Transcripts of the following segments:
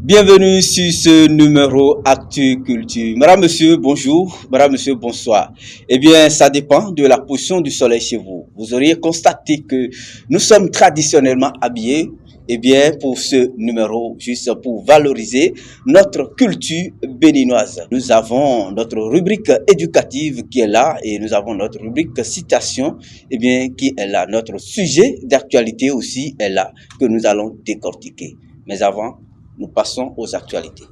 Bienvenue sur ce numéro Actu Culture. Madame, monsieur, bonjour. Madame, monsieur, bonsoir. Eh bien, ça dépend de la position du soleil chez vous. Vous auriez constaté que nous sommes traditionnellement habillés, eh bien, pour ce numéro, juste pour valoriser notre culture béninoise. Nous avons notre rubrique éducative qui est là et nous avons notre rubrique citation, eh bien, qui est là. Notre sujet d'actualité aussi est là, que nous allons décortiquer. Mais avant, nous passons aux actualités.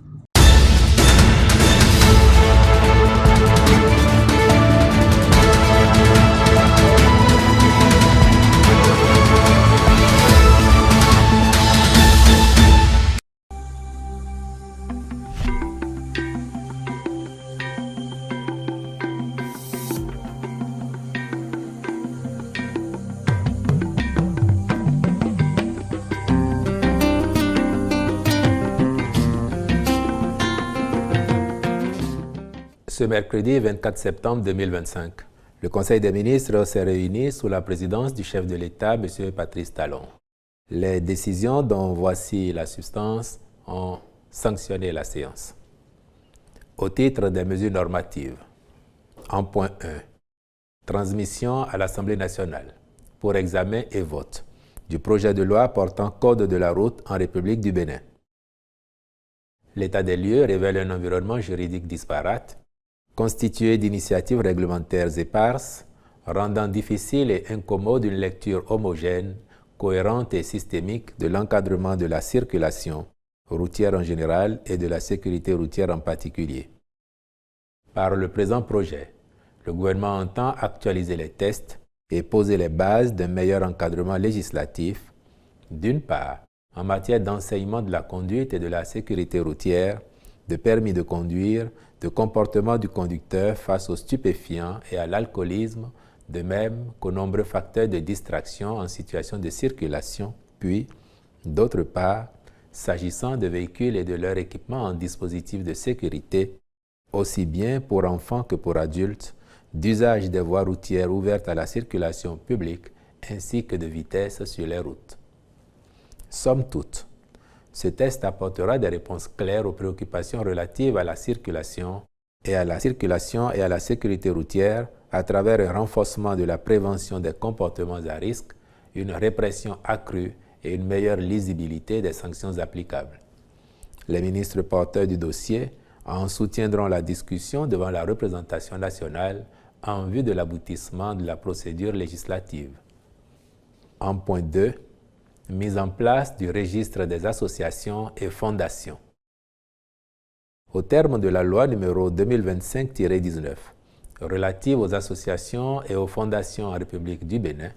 Ce mercredi 24 septembre 2025, le Conseil des ministres s'est réuni sous la présidence du chef de l'État, M. Patrice Talon. Les décisions dont voici la substance ont sanctionné la séance. Au titre des mesures normatives, en point 1, transmission à l'Assemblée nationale pour examen et vote du projet de loi portant code de la route en République du Bénin. L'état des lieux révèle un environnement juridique disparate, constitué d'initiatives réglementaires éparses, rendant difficile et incommode une lecture homogène, cohérente et systémique de l'encadrement de la circulation routière en général et de la sécurité routière en particulier. Par le présent projet, le gouvernement entend actualiser les tests et poser les bases d'un meilleur encadrement législatif, d'une part, en matière d'enseignement de la conduite et de la sécurité routière, de permis de conduire, de comportement du conducteur face aux stupéfiants et à l'alcoolisme, de même qu'aux nombreux facteurs de distraction en situation de circulation, puis, d'autre part, s'agissant de véhicules et de leur équipement en dispositifs de sécurité, aussi bien pour enfants que pour adultes, d'usage des voies routières ouvertes à la circulation publique ainsi que de vitesse sur les routes. Somme toute, ce test apportera des réponses claires aux préoccupations relatives à la circulation et à la sécurité routière à travers un renforcement de la prévention des comportements à risque, une répression accrue et une meilleure lisibilité des sanctions applicables. Les ministres porteurs du dossier en soutiendront la discussion devant la représentation nationale en vue de l'aboutissement de la procédure législative. En point 2, mise en place du registre des associations et fondations. Au terme de la loi numéro 2025-19 relative aux associations et aux fondations en République du Bénin,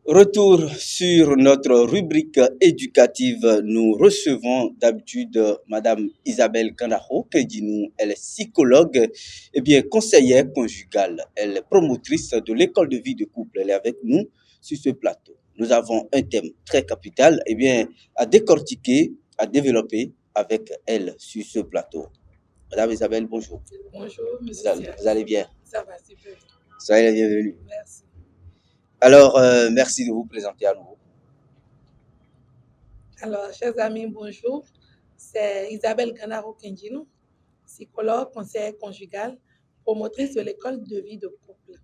Retour sur notre rubrique éducative. Nous recevons d'habitude Madame Isabelle Gandaro, qui dit nous, elle est psychologue et bien conseillère conjugale. Elle est promotrice de l'école de vie de couple. Elle est avec nous sur ce plateau. Nous avons un thème très capital et bien à décortiquer, à développer avec elle sur ce plateau. Madame Isabelle, bonjour. Bonjour, monsieur. Vous allez bien? Ça va super. Soyez la bienvenue. Merci. Alors, merci de vous présenter à nouveau. Alors, chers amis, bonjour. C'est Isabelle Ganaro Kendjino, psychologue, conseillère conjugale, promotrice de l'école de vie de couple.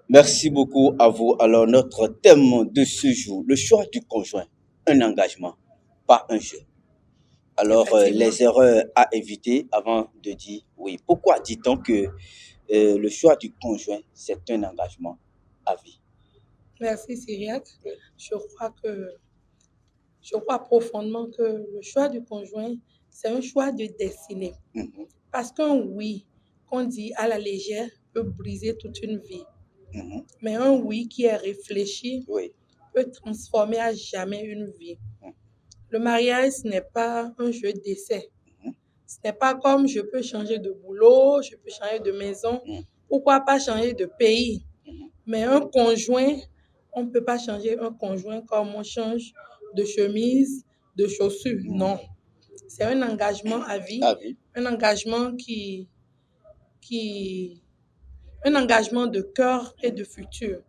Merci beaucoup à vous. Alors, notre thème de ce jour, le choix du conjoint, un engagement, pas un jeu. Alors, les erreurs à éviter avant de dire oui. Pourquoi dit-on que le choix du conjoint, c'est un engagement à vie? Merci, Cyriaque. Je crois profondément que le choix du conjoint, c'est un choix de destinée. Parce qu'un oui qu'on dit à la légère peut briser toute une vie. Mais un oui qui est réfléchi peut transformer à jamais une vie. Le mariage, ce n'est pas un jeu d'essai. Ce n'est pas comme je peux changer de boulot, je peux changer de maison, pourquoi pas changer de pays. Mais un conjoint, on ne peut pas changer un conjoint comme on change de chemise, de chaussures. Non. C'est un engagement à vie, un engagement un engagement de cœur et de futur.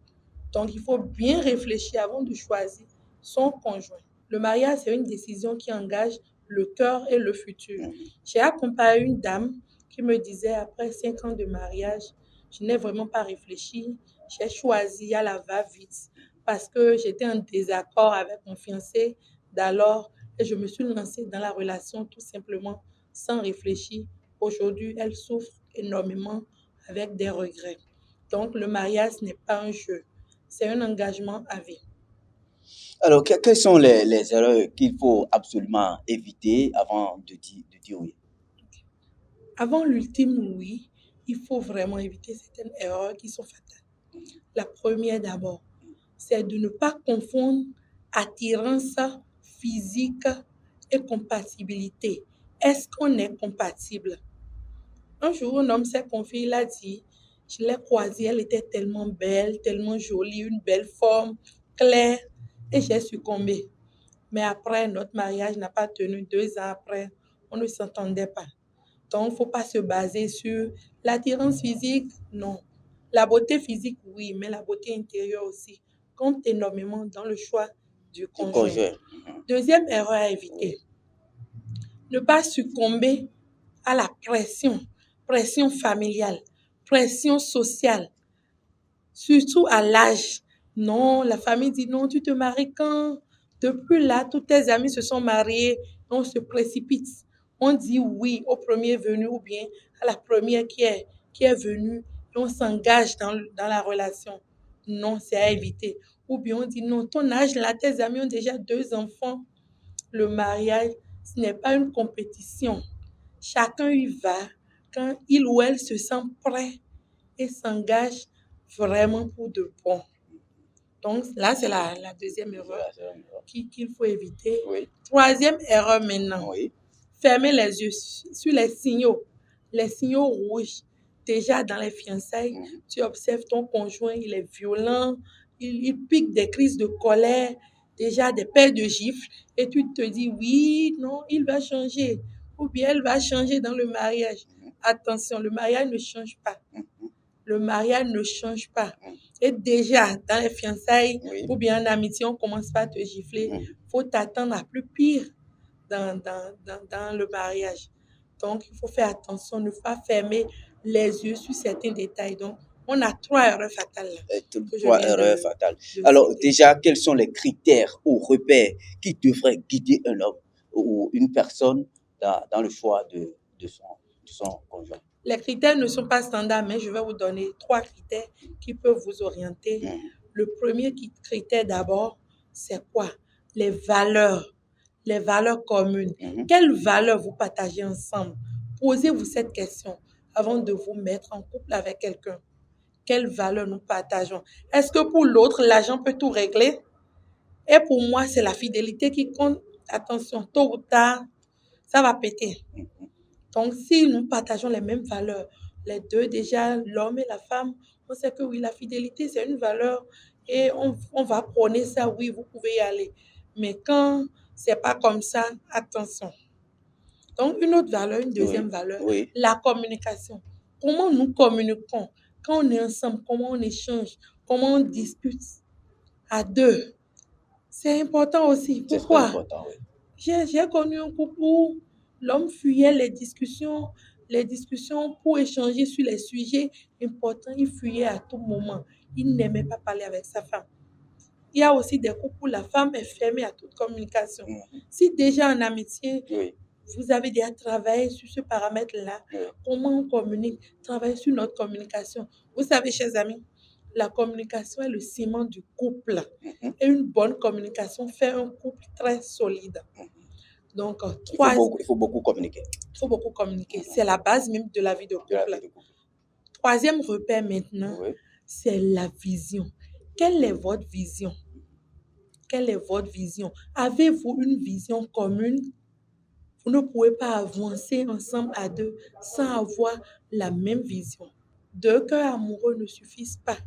Donc, il faut bien réfléchir avant de choisir son conjoint. Le mariage, c'est une décision qui engage le cœur et le futur. J'ai accompagné une dame qui me disait, après 5 ans de mariage, je n'ai vraiment pas réfléchi. J'ai choisi à la va-vite parce que j'étais en désaccord avec mon fiancé d'alors et je me suis lancée dans la relation tout simplement sans réfléchir. Aujourd'hui, elle souffre énormément avec des regrets. Donc, le mariage n'est pas un jeu, c'est un engagement à vie. Alors, quelles sont les erreurs qu'il faut absolument éviter avant de dire oui? Avant l'ultime oui, il faut vraiment éviter certaines erreurs qui sont fatales. La première d'abord, c'est de ne pas confondre attirance physique et compatibilité. Est-ce qu'on est compatible? Un jour, un homme s'est confié, il a dit, je l'ai croisée, elle était tellement belle, tellement jolie, une belle forme, claire, et j'ai succombé. Mais après, notre mariage n'a pas tenu. 2 ans après, on ne s'entendait pas. Donc, il ne faut pas se baser sur l'attirance physique, non. La beauté physique, oui, mais la beauté intérieure aussi compte énormément dans le choix du conjoint. Deuxième erreur à éviter, ne pas succomber à la pression familiale, pression sociale, surtout à l'âge. Non, la famille dit non, tu te maries quand? Depuis là, tous tes amis se sont mariés, on se précipite. On dit oui au premier venu ou bien à la première qui est venue et on s'engage dans la relation. Non, c'est à éviter. Ou bien on dit non, ton âge là, tes amis ont déjà 2 enfants. Le mariage, ce n'est pas une compétition. Chacun y va quand il ou elle se sent prêt et s'engage vraiment pour de bon. Donc là, c'est la deuxième erreur qu'il faut éviter. Oui. Troisième erreur maintenant, Oui. fermer les yeux sur les signaux rouges. Déjà dans les fiançailles, tu observes ton conjoint, il est violent, il pique des crises de colère, déjà des paires de gifles, et tu te dis oui, non, il va changer, ou bien elle va changer dans le mariage. Attention, le mariage ne change pas. Le mariage ne change pas. Et déjà, dans les fiançailles ou bien en amitié, on commence pas à te gifler. Il faut t'attendre à plus pire dans le mariage. Donc, il faut faire attention, ne pas fermer les yeux sur certains détails. Donc, on a 3 erreurs fatales. Trois erreurs fatales. Alors, déjà, quels sont les critères ou repères qui devraient guider un homme ou une personne dans le choix de son conjoint? Les critères ne sont pas standards, mais je vais vous donner 3 critères qui peuvent vous orienter. Le premier critère d'abord, c'est quoi? Les valeurs communes. Quelles valeurs vous partagez ensemble? Posez-vous cette question avant de vous mettre en couple avec quelqu'un. Quelles valeurs nous partageons? Est-ce que pour l'autre, l'argent peut tout régler? Et pour moi, c'est la fidélité qui compte. Attention, tôt ou tard, ça va péter. Donc, si nous partageons les mêmes valeurs, les deux déjà, l'homme et la femme, on sait que oui, la fidélité, c'est une valeur et on va prôner ça, oui, vous pouvez y aller. Mais quand c'est pas comme ça, attention. Donc, une autre valeur, une deuxième valeur, la communication. Comment nous communiquons? Quand on est ensemble, comment on échange? Comment on discute à deux? C'est important aussi. Pourquoi? C'est important, oui. J'ai connu un couple où l'homme fuyait les discussions pour échanger sur les sujets importants. Il fuyait à tout moment. Il n'aimait pas parler avec sa femme. Il y a aussi des couples où la femme est fermée à toute communication. Si déjà en amitié, vous avez déjà travaillé sur ce paramètre-là, comment on communique, travailler sur notre communication. Vous savez, chers amis, la communication est le ciment du couple. Et une bonne communication fait un couple très solide. Donc, il faut beaucoup communiquer. Il faut beaucoup communiquer. C'est la base même de la vie de couple. Troisième repère maintenant, c'est la vision. Quelle est votre vision? Quelle est votre vision? Avez-vous une vision commune? Vous ne pouvez pas avancer ensemble à deux sans avoir la même vision. 2 cœurs amoureux ne suffisent pas.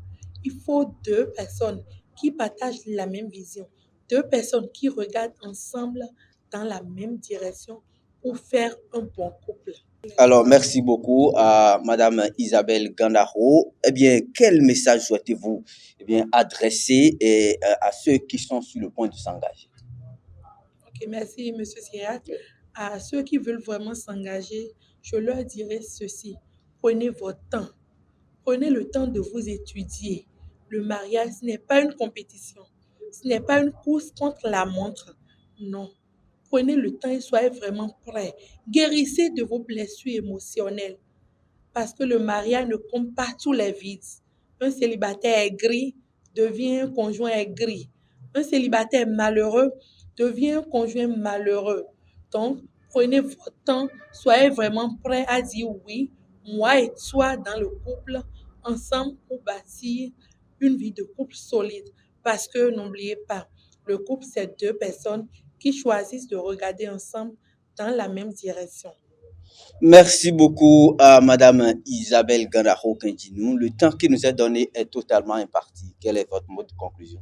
Il faut 2 personnes qui partagent la même vision, deux personnes qui regardent ensemble dans la même direction pour faire un bon couple. Alors, merci beaucoup à Madame Isabelle Gandaro. Eh bien, quel message souhaitez-vous adresser à ceux qui sont sur le point de s'engager? Ok, merci, Monsieur Sirac. À ceux qui veulent vraiment s'engager, je leur dirais ceci. Prenez votre temps. Prenez le temps de vous étudier. Le mariage, ce n'est pas une compétition. Ce n'est pas une course contre la montre. Non. Prenez le temps et soyez vraiment prêts. Guérissez de vos blessures émotionnelles. Parce que le mariage ne compte pas tous les vides. Un célibataire aigri devient un conjoint aigri. Un célibataire malheureux devient un conjoint malheureux. Donc, prenez votre temps, soyez vraiment prêts à dire oui, moi et toi dans le couple, ensemble pour bâtir une vie de couple solide. Parce que n'oubliez pas, le couple, c'est deux personnes qui choisissent de regarder ensemble dans la même direction. Merci beaucoup à Madame Isabelle Gandaro Kendinou. Le temps qui nous est donné est totalement imparti. Quel est votre mot de conclusion?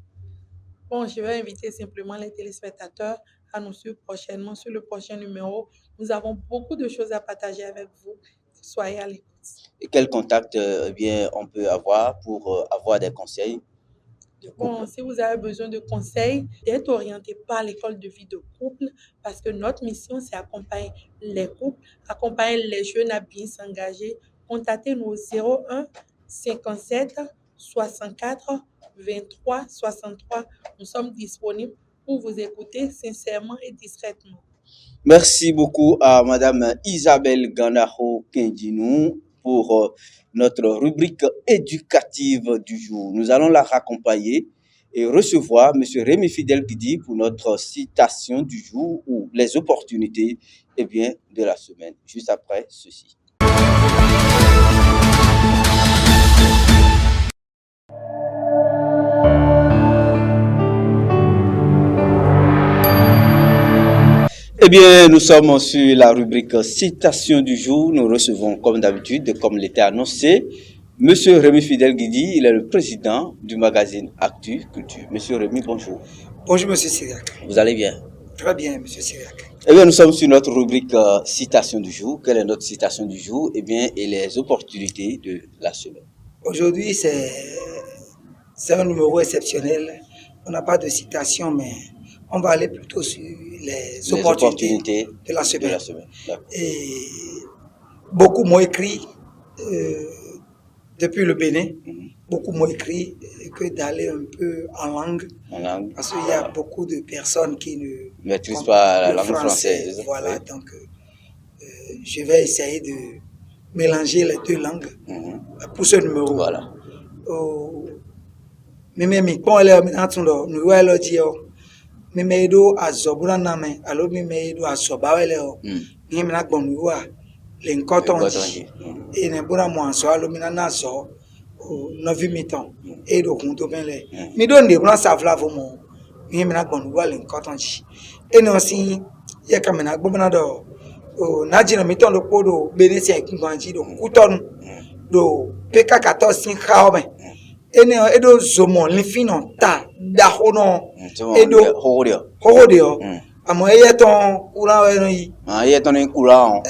Bon, je vais inviter simplement les téléspectateurs à nous suivre prochainement sur le prochain numéro. Nous avons beaucoup de choses à partager avec vous. Soyez à l'écoute. Et quel contact on peut avoir pour avoir des conseils? Bon, si vous avez besoin de conseils, d'être orienté par l'école de vie de couple, parce que notre mission, c'est accompagner les couples, accompagner les jeunes à bien s'engager. Contactez-nous au 01 57 64 23 63. Nous sommes disponibles pour vous écouter sincèrement et discrètement. Merci beaucoup à Madame Isabelle Gandaro Kendinou pour notre rubrique éducative du jour. Nous allons la raccompagner et recevoir Monsieur Rémi Fidèle Guidi pour notre citation du jour ou les opportunités de la semaine. Juste après ceci. Nous sommes sur la rubrique citation du jour. Nous recevons, comme d'habitude, comme l'était annoncé, Monsieur Rémi Fidèle Guidi. Il est le président du magazine Actu Culture. Monsieur Rémi, bonjour. Bonjour, Monsieur Sirac. Vous allez bien? Très bien, Monsieur Sirac. Nous sommes sur notre rubrique citation du jour. Quelle est notre citation du jour? Et les opportunités de la semaine. Aujourd'hui, c'est un numéro exceptionnel. On n'a pas de citation, mais on va aller plutôt sur les opportunités de la semaine. Et beaucoup m'ont écrit depuis le Bénin, beaucoup m'ont écrit que d'aller un peu en langue. Parce qu'il y a beaucoup de personnes qui ne maîtrisent pas la langue française. Voilà, oui. Donc je vais essayer de mélanger les deux langues pour ce numéro. Voilà. Mimedo azobuna name alo mimedo asobawele o mina gbonwa le nkotonji ene bura mo anso alo mina na so o 9 miton e do kun to benle mi do nde bura savla vo mo mina gbonwa le nkotonji ene osin ye ka mina gbona do o najina miton do podo benesi ekunganji do kutonu do pk 14 sin khaome ene edo zomo lifino ta da hono edo hodio amo eyeton kura eno yi eyeton kura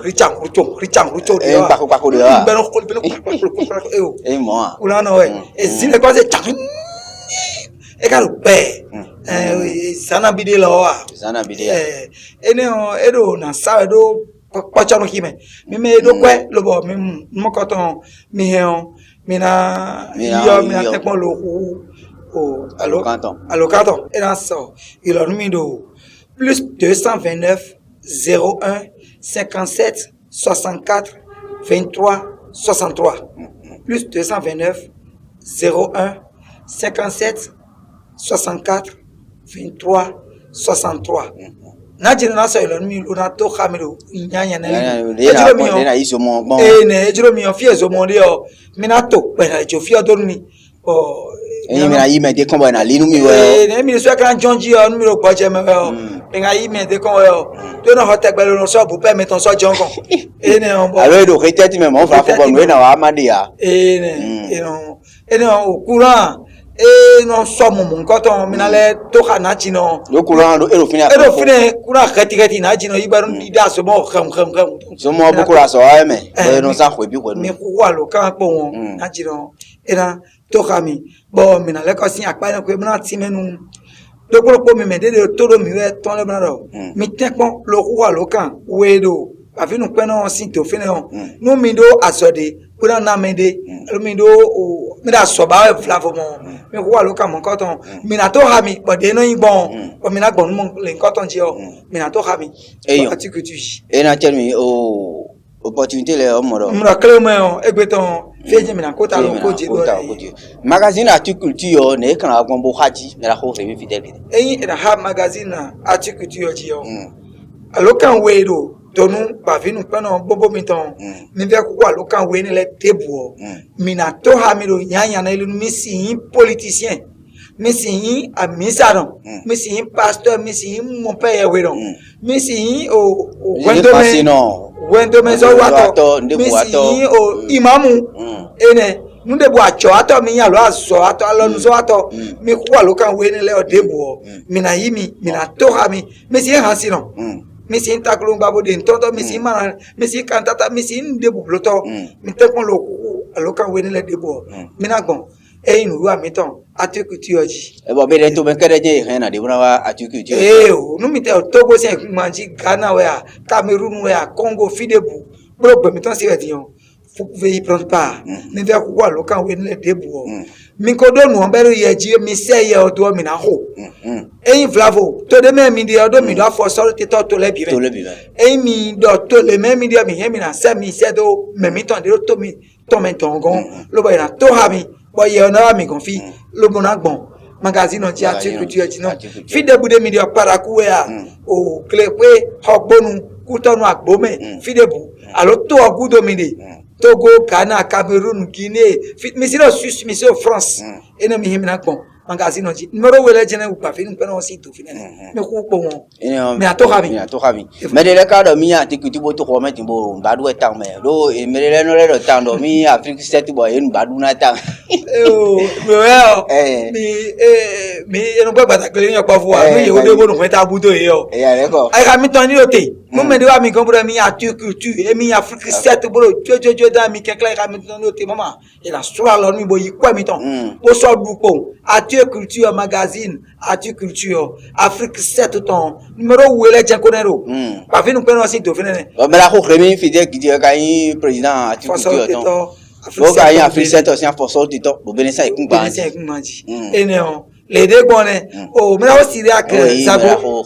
richang rucho de pako de beno mo kura no zine ko se chang e ka be sana bide lawa ene edo na sa edo pachano kime mi edo kwe lobo mi mokoton mi heon mina tekmo lo allocaton et dans ça il a numéro plus 229 01 57 64 23 63 plus 229 01 57 64 23 63 Najina na so ilo mi una to kamero nyanya na na iso mo gbon ne ejiro mi o fi ezo mo ri o mi na to pe na jo fi odorun ni o mi na yi me de kon bo na linu mi we ne mi so kan jonji o mi ro gboje me o mi na yi me de kon o to na hote gbe lo so bu pe mi ton so jon kon ne o bo alo do ke tete me mo fa fo bo no na wa amade ya ne o kuran et non somme mon coton minale to hanachino le courant et fini kuna kati nachino ibaru ida so mo kham so mo beaucoup la so mais non ça ko bi ko mi ko lo kan po nachino era to khami bo minale ko sin akpa ko mina timenu le ko mi mede de todo mi we ton le brado mi tekon lo ko lo kan wedo afi nu pe no sin to fini on no mi do asode kuna na mede lo mi do mi da so ba e flavo mo mi ko lo kan mo koton mi na to ha mi bode no yin gbon o mi na gbon mo le koton ji o mi na to ha mi ati kutu e na tell me o opportunité le o mo do mo ra kle mo egbe ton feje mi na ko ta lo ko je do magazine Aticulture ne kan agbon bo haji me la ko re mi fidèle eyin da ha magazine na Aticulture ji o alo kan we do tonu bavinu peno bobo miton mi ve ku alo kan we ni le tebu mi na to ha mi ro yanya na ilu mi si politicien mi si amisaron mi si pasteur mi si mon père we ron mi si o wendo me so wato mi si o imamu ene nunde bu acho ato mi yan lo aso ato alonu so ato mi ku alo kan we ni le odebu mi na yimi mi na to ha mi si hansi no misi intakulu babo de ntoto misi mana misi kantata misi ndebu bloto mi tekon lo ku alokan we ni le debo mina gbon eyin ru amiton Aticulture ji e bo be de to be kede je hen na de wa Aticulture o nu mi te Togo se manji Ghana we a Cameroun we a Congo fidebu bro be mi ton se edion faut que y prendre part mi ve ku alokan we ni le debo mi ko do nu on be ye ji mi se ye o do mi na ho eyin flavo to de me mi de odo mi do afo so ti to le bi eyin mi do to le me mi de mi he mi na se mi se do me mi ton de to mi to me tongon lo ba na to ha mi bo ye na mi kon fi lo mo na gbon magazine ti Aticulture ti no fi de bu de mi de paraku we a o kle pe ogbonu ku tonu agbome fi de bu alo to ogudo mi de Togo, Ghana, Cameroun, Guinée, mais c'est là Suisse, mais c'est France. Et non, mais na bon magazine on dit numéro où les gens ou pas fait nous prenons aussi tout finalement. Mais ko bon. Mais à to ravi. Mais de cas de mi Aticulture bo to ko me timbo badu e tang me. Do e me le no le tang do mi Afrique 7 bo e badu na tang. Mi e no ba bata kle ni pa fo wa. Mi e o de bo no ta budo e yo. E ya le ko. Ai ka mi ton ni o te. Mo me de wa mi kon bro mi Aticulture e mi Afrique 7 bro jojo da mi kekle ka mi ton ni o te mama. E la so la lo mi bo yi kwa mi ton. Bo so du po. Aticulture magazine Aticulture Afrique 7 ton numéro où les gens connaissent pas fait nous prenons aussi de venir mais la remis fidèle qui dit que président Aticulture ton faut gagner Afrique 7 aussi en force du temps le bénéfice est kumbanji et non les deux bonnes oh mais aussi que Sabo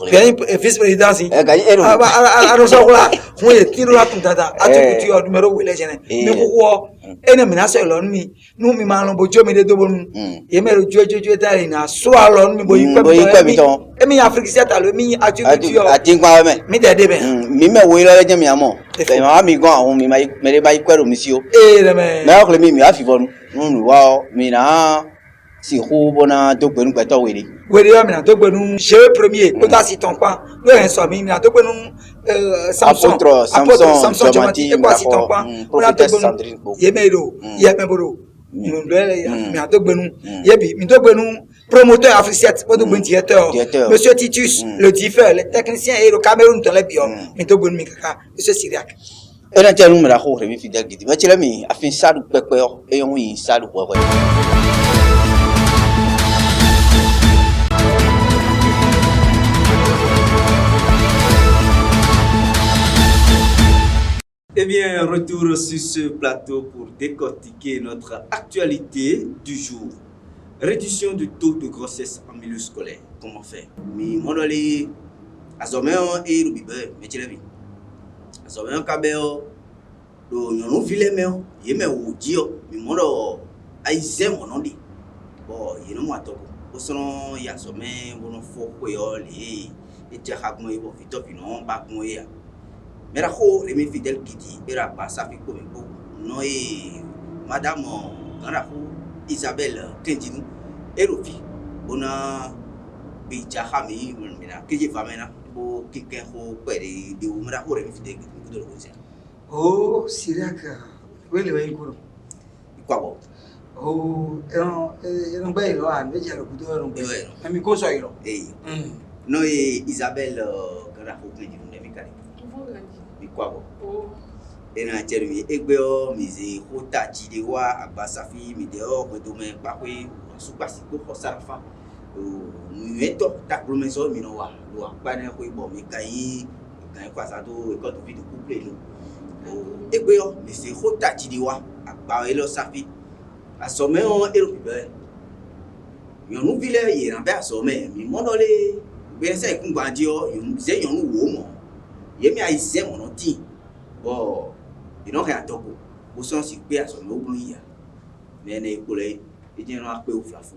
vice président si alors ça là on est tiro la tata Aticulture numéro où les gens mais quoi ene mina se lo mi nu mi ma lo bojo mi de do bonu ye me jojo dare na so lo mi bo yi mi ton e mi Afrique 7 lo mi Aticulture atingwa me mi de be mi me wo lo le mi amo e ma mi gon ahun mi ma me de ba yi kwero mi si o le me na ko le mi afi bonu nu wa mi na si hu bona to gbenu gbe to wele yo mi na to gbenu je premier ko ta si ton pan lo en so mi na to gbenu Samson Jamati e kwa si ton pan ko na to gbenu ye me do ye me boro mi ndo mi na to gbenu ye bi mi to gbenu promoteur Afrique 7 ko to gbenu directeur monsieur Titus le diffeur le technicien et le Cameroun to le bio mi to gbenu mi kaka monsieur Syriac e na tell me la ko re mi fidèle gidi ma chele mi afin sadu pepe o e yon yin sadu po. Eh bien, retour sur ce plateau pour décortiquer notre actualité du jour. Réduction du taux de grossesse en milieu scolaire. Comment faire? Mi monoli azomeo et rubibe metilebi. Azomeo kabeo do nyonu filemeo yeme ujio mi mono aize monondi. Bo yeno matoko. Osono yazome bono foko yo le etia hakmo ibo fitopino bakmo ya. Mera ho remi fidèle qui dit era passa fi ko ko no e madame ngarahu Isabelle Kendinu erofi ona bi jahami mina kiji famena bo kike ho pere de mera ho remi fidèle qui ko do oh Syriac wele wa ikuru ikwabo Oh, non beh, lo hanno, invece lo potevo non bene. Ma mi cosa io? Noi Isabelle Garafo di un nemico. Mi qua. Ena chermi egbeo mizi hota jidewa abasafi mideo kwedume pakwe supasi ko hosarfa mueto ta promeso minowa lo akpane ko ibo mi kai kwasa do e ko to video couple lo egbeo mizi hota jidewa agba elo safi asome on elo bibe yonu vile ye na be asome mi monole be se kungba dio yonu se yonu wo mo yemi aise mo no ti bo ils n'ont rien à toco. Au sens où ils sont au bout de mais les collègues ils n'ont pas au flafou.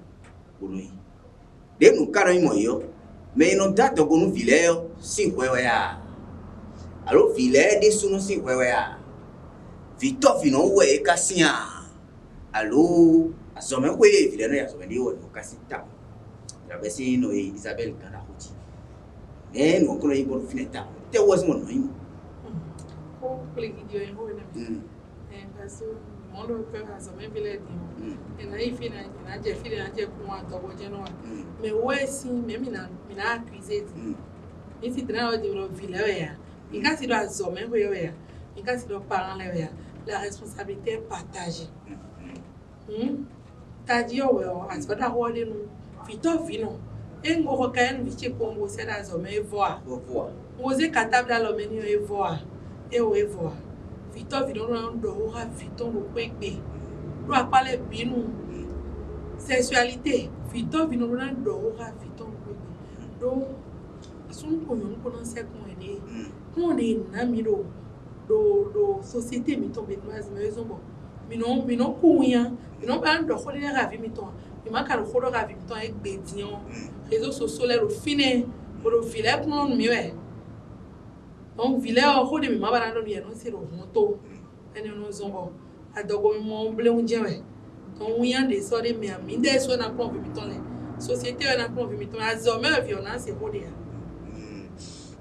Des nous carrément yo, mais ils n'ont pas de nous filer si ouais. Alors filer des sous nous si ouais. Vito vino ouais cassia. Alors à ce moment ouais filer nous à ce moment là nous cassita. La bessie nous Isabelle Kanahuti. Mais nous connaissons pas le finita. T'es où est-ce mon nom? Parce que mon père a jamais vu les dîmes. Et là, il fait un jeffy et un jeff pour un double génois. Mais ouais, si, même il a accusé. Il s'est traîné au village. Il a s'il a zoomé, il a s'il a parlé, la responsabilité est partagée. T'as dit, ouais, à ce moment-là, on est nous. Vito vino. Et on va quand même vite pour vous c'est la zoomé voir. Vous êtes capable d'aller et voir. Et on va voir. Vito vino do Vito no kwekbe. Do apale binu. Sexualité. Vito vino do Vito no kwekbe. Do son koyon konon se konene. Konne na miro do société mi tombe mais maison bon. Mino kunya, mino ba ndo khole ravi mi ton. Mi maka lo kholo ravi mi ton ek bedion. Réseaux sociaux le fine pour le filet pour mieux. Donc village au de ma barando ni non c'est le moto ene no zombo adogo mo ble unje we donc wian de so de mi ami de so na plan vimiton le société na plan vimiton azome violence e rodea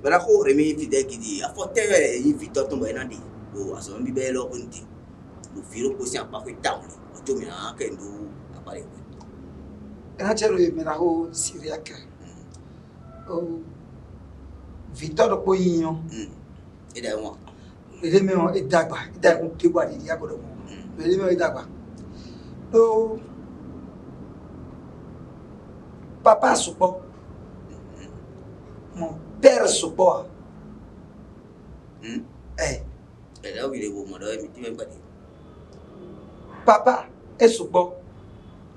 bara ko remi fide gidi afote yi vito to ba na di o aso mbi be lo kunti do firo ko si apa ko tawo o to mi na ke ndo apare ena chero me na ho siriaka o Victor ko yiyan ida won ele me won idagba idagba ke gba di agodo mo ele me idagba do papa supo mon père supo ela wi le bo mo do mi ti me pade papa est supo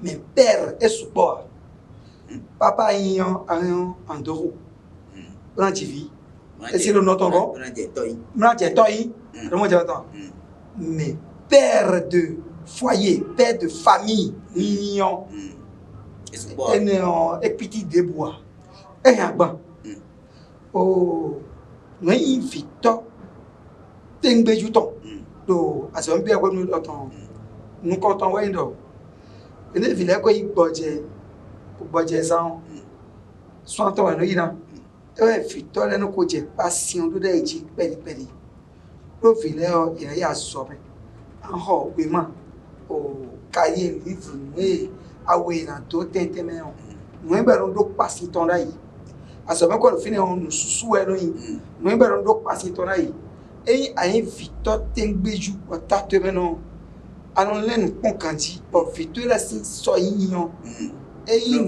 mon père est supo papa yiyan en doro Branchivi. Est-ce que nous entendons? Mais père de foyer, père de famille, mignon, et petit de bois. Et un banc. Oh, nous invitons. T'es béjouton. Donc, à ce moment-là, nous comptons. Et les villages qui budget sans soit on est là. Victor no koje passion do dey ji peli do vile o ire ya so be an ho we ma o kaye livre we awe na to tete me o mo be ron do pasi ton ra yi aso me ko fini on susu e no yi mo be ron do pasi ton ra yi e ayin Victor tengbeju o ta te me no anon len pon kanji o Victor la si so yin yon e yin no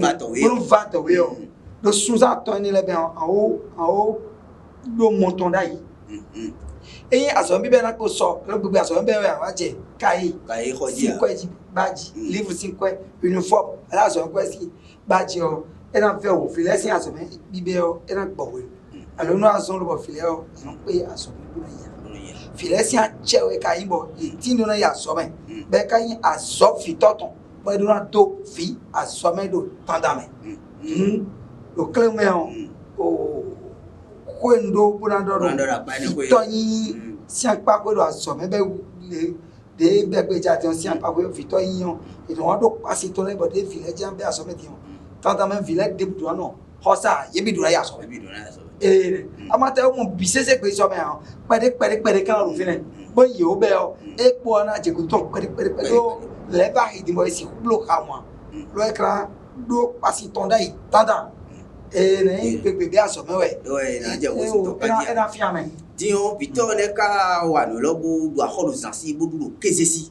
va to we o le sous-attend il est bien en haut le montant d'ail et à son bébé là que sort le bébé à son bébé va dire cahier quoi badge livre 5 quoi uniforme là son quoi si badge et dans faire au filet si à son bébé et dans bowe alors nous à son le filet on paye à son filet si à chewe cahier bon et tin na ya so ben be cahier à so fi toton bo do na do fi à so men do pandame le clément au kwendo bunandoro fitoyi si apa ko do aso me be de be jati on si apa ko fitoyi yon e won do pasi to le bo de village an be aso me ti on tant même village de budu no hosa ye bi dura ya so amate mo bisese pe so me ha pere kan ru fine bo yo be o e po na je ko to pere do le ba idi mo si blo ka mo lo ekran do pasi tonda i tada ne pe aso me we na je wo si to pa dia na fi amen di o bito ne ka wa no lo bo do akoro zansi bo do kezesi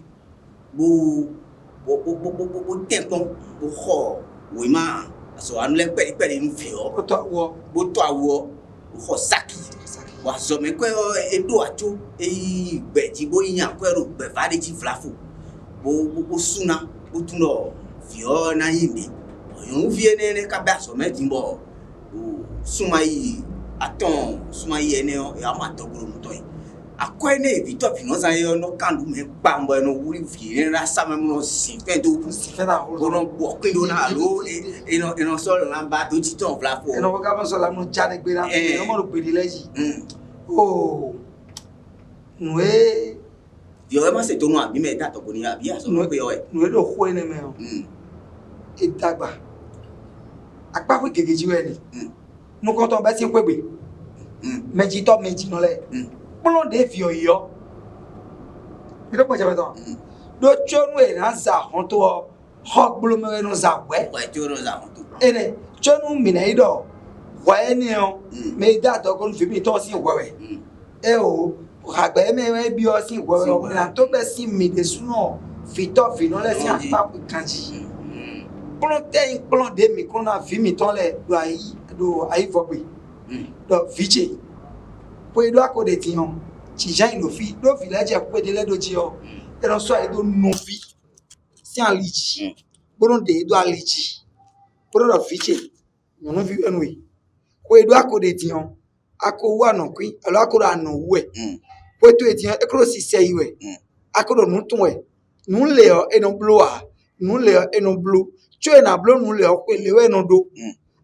bo tempon bo ho we ma so anu le pere nu fi o bo to awo ho saki wa so me ko edo acho beji bo yin ko ro be fa de ti flafo bo suna bo tun lo fi o na yin mi o vie ne ka ba so me ti bo suma yi aton suma yi ene o ya ma to guru to yi akwa ne bito finance ayo no kandu me pa mbo no wuri fi na sa me no si fe do si fe da ho no bo kin do na lo eno so la ba do ti ton fla fo eno ga mo so la no ja de gbe na no mo ro pe leji oh nwe yo e ma se to no abi me da to ko ni abi aso mo pe o e nwe do ho ene me o e dagba apa ko gegeji we ni no ko to ba si kwegbe meji no le Plon de fi oyo. Mi do po je beton. Do chonu e na za hon to ho bulu me no za we. Wa chonu za hon to. Ene chonu mi na ido. Wa eni o me da to ko fi mi to si wewe. E o agbe me bi o si wewe o na to be si mi de suno fi to fi no le si apa kanji. Plon de mi ko na fi mi to le do ayi fope. Do fiche. Poi do akode ti hon ti jan lo fi laje ko de le do ji o e no so e do no fi si an liji boron de do aliji boron do fiche no fi enwe ko e do akode ti hon ako wa no kwin alo akoro anu we po to e ti hon e kro si se iwe akoro nu tun we nu le o e no blow a nu le o e no blow cho e na blow nu le o ko le we no do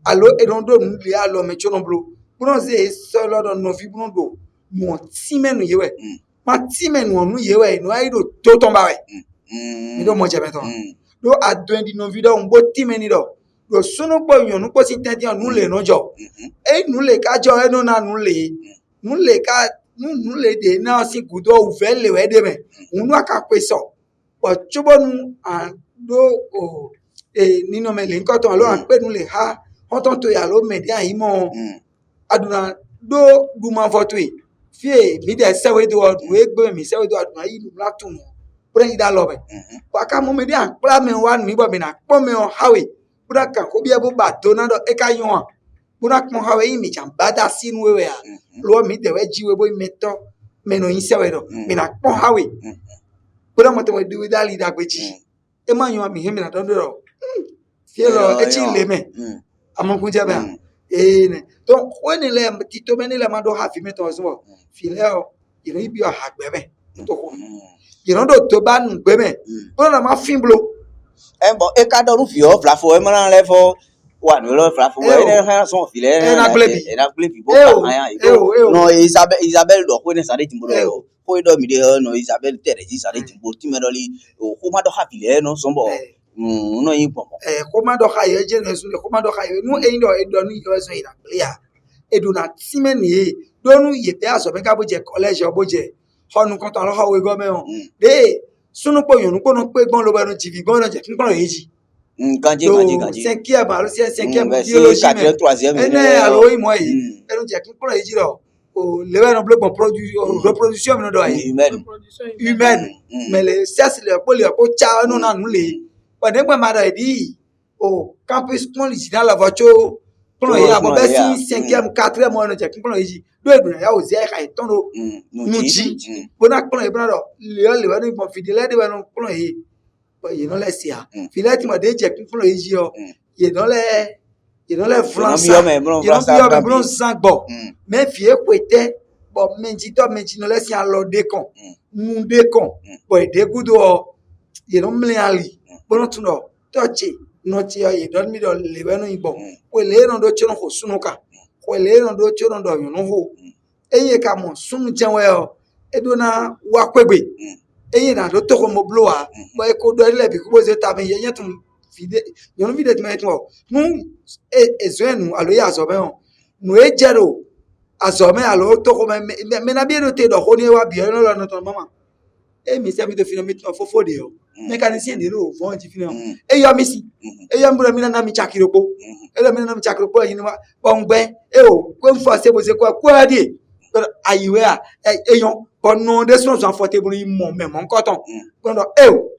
alo e no do nu le alo me cho no blow Bronze solo don no fi brundo mo ti menu yewe ma ti menu onu yewe no ai do to ton ba we mi do mo je beton do adwendi no video un bo ti meni do sunu po yan nu po si tete nu le no jo e nu le ka jo e no na nu le ka nu le de na si gudo u fe le we de me unu aka pe so po chubo nu do o nino me le nko ton lo an pe nu le ha on ton to ya lo me de ayi mo aduna do ma foto e fie mi de sewe do we gbe mi sewe do aduna yi la tun pray da lo be wa ka mo me de an pra me wa mi bo mi na po me on hawe bura kan ko bi e bo ba do na do e ka yon an bura kan hawe yi mi jan bada sinu we a lo mi de we ji we bo mi to me no yin sewe do mi na po hawe bura mo te we do da li da gbe ji e ma yon mi he mi na do do fie lo e chi le me amon ku je ba donc when le tito meni le mando ha fi mi to so fi le o ire bi o ha gbe me to ko ire do to ba nu gbe me o na ma fin blo e bo e ka do ru fi o flafo e mo na le fo wa no lo flafo we ne ha so fi le e na gbe bi bo ka ya no Isabel do ko ne sare timbo do ko do mi de no Isabel tere ji sare timbo ti me do li o ko ma do ha fi le no so bo no yin pomo ko ma do ha ye je ne su le ko ma do ha ye nu e do nu yo so ira clear e do na timen ye do nu ye pe aso be ka bo je college bo je honu kan tan lo ha we go me on de sunu po yun ko no pe gbon lo ba no tv gbon no je kin kan yeji kanji 5e ba lo 5e biologie 4e 3e ene alo yi mo yi e no je kin kan yeji ro o le wa no bloc reproduction mi no do yi humaine mais le c'est le po cha no na nu le Pendant ma da di o campus kon li dans la voiture kon ya bo be si 5e 4e mo no je kon yi do edun ya o ze ka iton do nu ji bona kon e bra do le wa ni mo fidele de wa no kon yi bo ye no le sia filati mo de je kon yi ji o ye no le France bron sang bo me fie kwete bo menji no le sia lo de kon nu de kon bo de gudo ye no mle ali bono tuno tochi no ti ye don mi do le benu ibo ko le no do chono ho sunuka ko le no do chono do yun ho eye ka mo sunu jenwe o edona wa kwegbe eye na do to ko mo blow a mo e ko do le bi ko ze ta be ye tun fide yon vide ti me tun o nu ezenu alo ya so be on no e jero azɔmɛ alo tɔgɔ mɛ na bi eno te dɔ ko ni wa biɛ no la no tɔ mama e mi se mi to fina mi to fofo de o mécanicien de lo fon ti fina e yo mi si e yo mbura mi na mi chakiroko e lo mi na mi chakiroko yin wa bongbe e o ko mfo se bo se ko adi ayiwe a eyon kono de so so forte buru mo me mo nkoton kono e o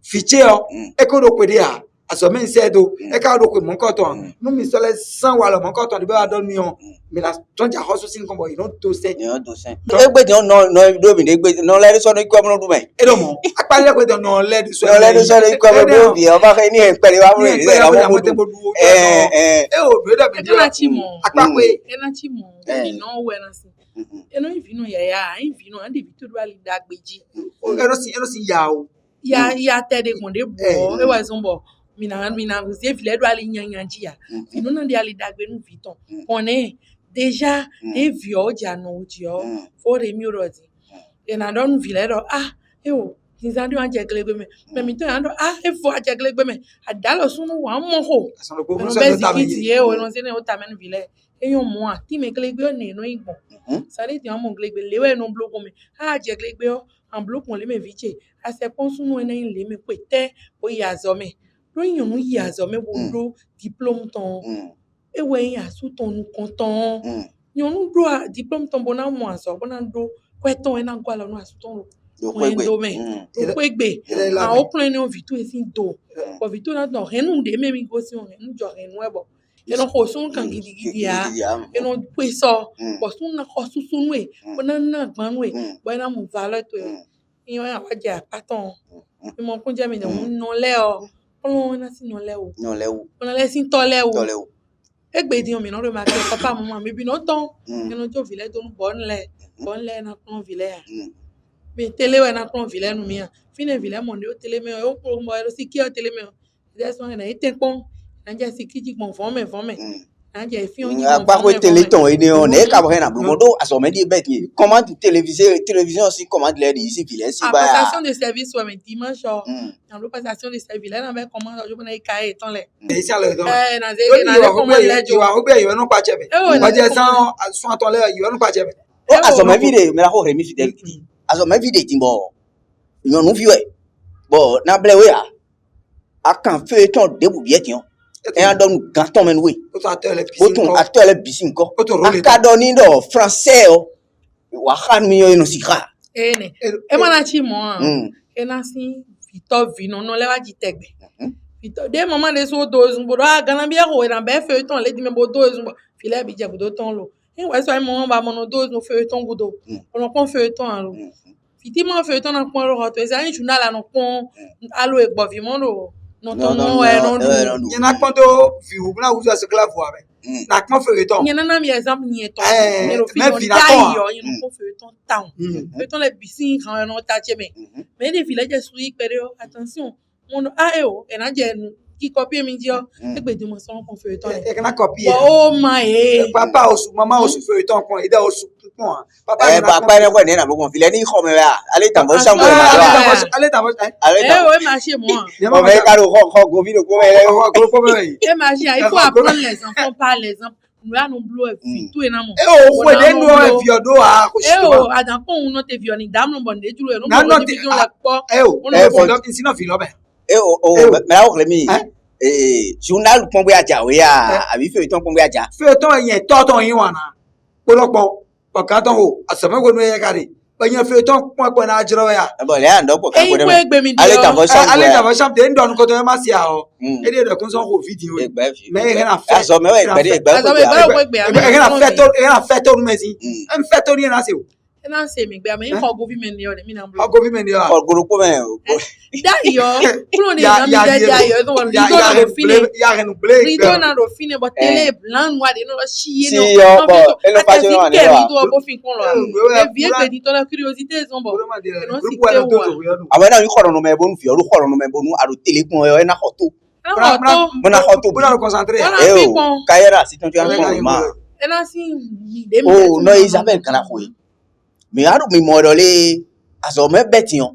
fiche o e ko do kwede a azɔmɛ se do e ka do ko mo nkoton no mi so le san wa lo mo nkoton de ba do mi o mi la tonja hoso sin ko bo you don't to say egbe ti no do mi egbe no le so no iko mo do me e do mo apale ko do no le so no iko mo do bi o ma ke ni en pere wa mo ni la mo do e o do da bi ena chimo apakwe ena chimo ni no we na si eno invino ya invino ande bitu ali dagbeji o ero si ya o ya tede konde bo e wa zombo mina ze vile do ali nyanyanji ya vino na de ali dagbe nu viton one déjà e vio ja no dio for mi rodi e na don vile do o nzandi wa jeglegbe me mi to ando e fo jeglegbe me adalo sunu wa mo ho no bezikiti e o no se ne o tamen vile eyon mo ati me glegbe o ne no igbon sare ti mo glegbe lewe no blogo me jeglegbe o an blogo le me viche ase pon sunu ene le me pete o ya zo me lo yan mu ya zo me bo do diplôme ton e we ya su ton nu konton yon nu do diplôme ton bona mo aso bona do kweton e na gwa lo no asu ton do me kwegbe a o plan no vitu e sin do ko vitu na do renu de me mi go si on renu jo renu e bo e no ko sun kan gidi ya e no peso bo sun na ko susun we bona na gban we bo na mu valeur to yon ya wa ja paton e mo kun je mi no le o Olorun na si no le o ona le sin to le o egbe di o mi no re ma ke papa mama mi bi no ton e no jo vile to nu bon le na kon vile ya be tele we na kon vile nu mi ya fine vile mo de o tele me o ko mo ero si ki o tele me o de so na ite pon na je si ki ji pon fon me na je fi on ji pa ko tele ton e ni on e ka bo na blomodo azɔmɛ di bet ni comment télévision aussi comment le di ici vile si ba passation de service ou dimanche en passation de service là na be comment je bona ka e ton le e si ale don na ze na le comment le jo wa be yo no pa chebe wa je san so aton le yo no pa chebe o azɔmɛ vide me la ko remi fidèle azɔmɛ vide ti bo yon nu viwe bo na ble we a kan fe ton de bu bien ti on e an don ganton men we o acteur le bisin ko akado ni do français o wa khan mi yo no sikha ene e mana chi mo e na si vito vino no le wa ji tegbe vito de moment de so doze bo gana bi ko na be fe ton le di me bo doze bo file bi je bo ton lo e wa so mo ba mo no doze no fe ton gudo on kon fe ton lo fitima fe ton na kon ro to e sa journal la no kon alo e gbo vi mo lo non yana kwanto fi ubuna uza se kla vo ave na kon fe ton yana na mi exemple ni eton mais fi ton yo yana kon fe ton town fe ton le bisin kan no ta cheme mais des villages sui pero attention mon e na je ki copie mi dio e gbe di mo so kon fe ton e kana copie oh my papa osu mama osu fe ton kon ida osu kon papa ne ko ne na blogon vile ni ko me ya ale tambo chambo we marcher moi on va caro ko go vino ko me et marcher il faut apprendre les enfants par l'exemple nous allons blow tout et na mo o ko de no viodo a ko o adan ko no te vioni dam no bonde julo no mo te vion la po o insino filo be me la ko mi journal pon bo aja we ya abi fe ton pon bo aja fe ton yen to ton yin wana polopo ọ̀kadàn o àsọ̀mẹ́gbẹ̀nu ẹ̀yẹ kárí pẹ̀yìn fi tán pọ̀ ẹ̀pọ̀ náà jẹ́rọ ya. ẹ̀bọ̀ lẹ́yìn àndọ́pọ̀ kẹ́kọ̀ọ́ dẹ́mẹ̀ alẹ́ tàbọ̀ sàmù alẹ́ tàbọ̀ sàmù tẹ̀ ń dọ̀nù kọ́tọ̀ ẹ̀ má sí àwọ̀ ẹ̀dí ẹ̀dọ̀ kún sọ́n kò fídíò mẹ́ ẹ̀hẹ́ na fẹ́ àsọ̀mẹ́wẹ̀ ẹ̀hẹ́ na fẹ́ tó nu mẹ́sì ẹ̀ ń fẹ́ tó ní ẹ̀ náà sí o. ẹ̀ náà ṣe mi gbé àmì ń kọ́ gómìnà ni ọ̀rẹ́ mi náà ń bọ̀. gómìnà ni ọ̀rẹ́. ọ̀gọ̀rọ̀kọ̀ mẹ́ dayo kúrò ní ìdámi jẹ́ dayo ẹ̀ tó wọ́n rídó náà ló fi ní rídó náà ló fi ní bọ́ tẹ́lẹ̀ blanc wà dé náà ṣíyé náà àtẹ̀sí kẹ́mi tó ọkọ̀ fi kún lọ ẹ̀bí ẹgbẹ̀ ní tọ́lá curiosité ẹ̀ sọ́nbọ̀ ẹ̀nà sì ké wà. àwọn ẹ̀nà yìí kọ̀rọ̀ nù mẹ́ bọ́nù fi ọ̀rọ̀ kọ̀rọ̀ nù mẹ́ bọ́nù àrò tẹ́lẹ̀ kún ẹ̀ ẹ̀nà kọ̀tó. mọ́nà kọ̀tó ẹ̀ o káyẹ́rà sí tọ́jú àwọn ọmọ ẹ̀nà sì o nọ Isabel kana ko yi mi aro mi mo dole azɔmɛ bɛtiɔn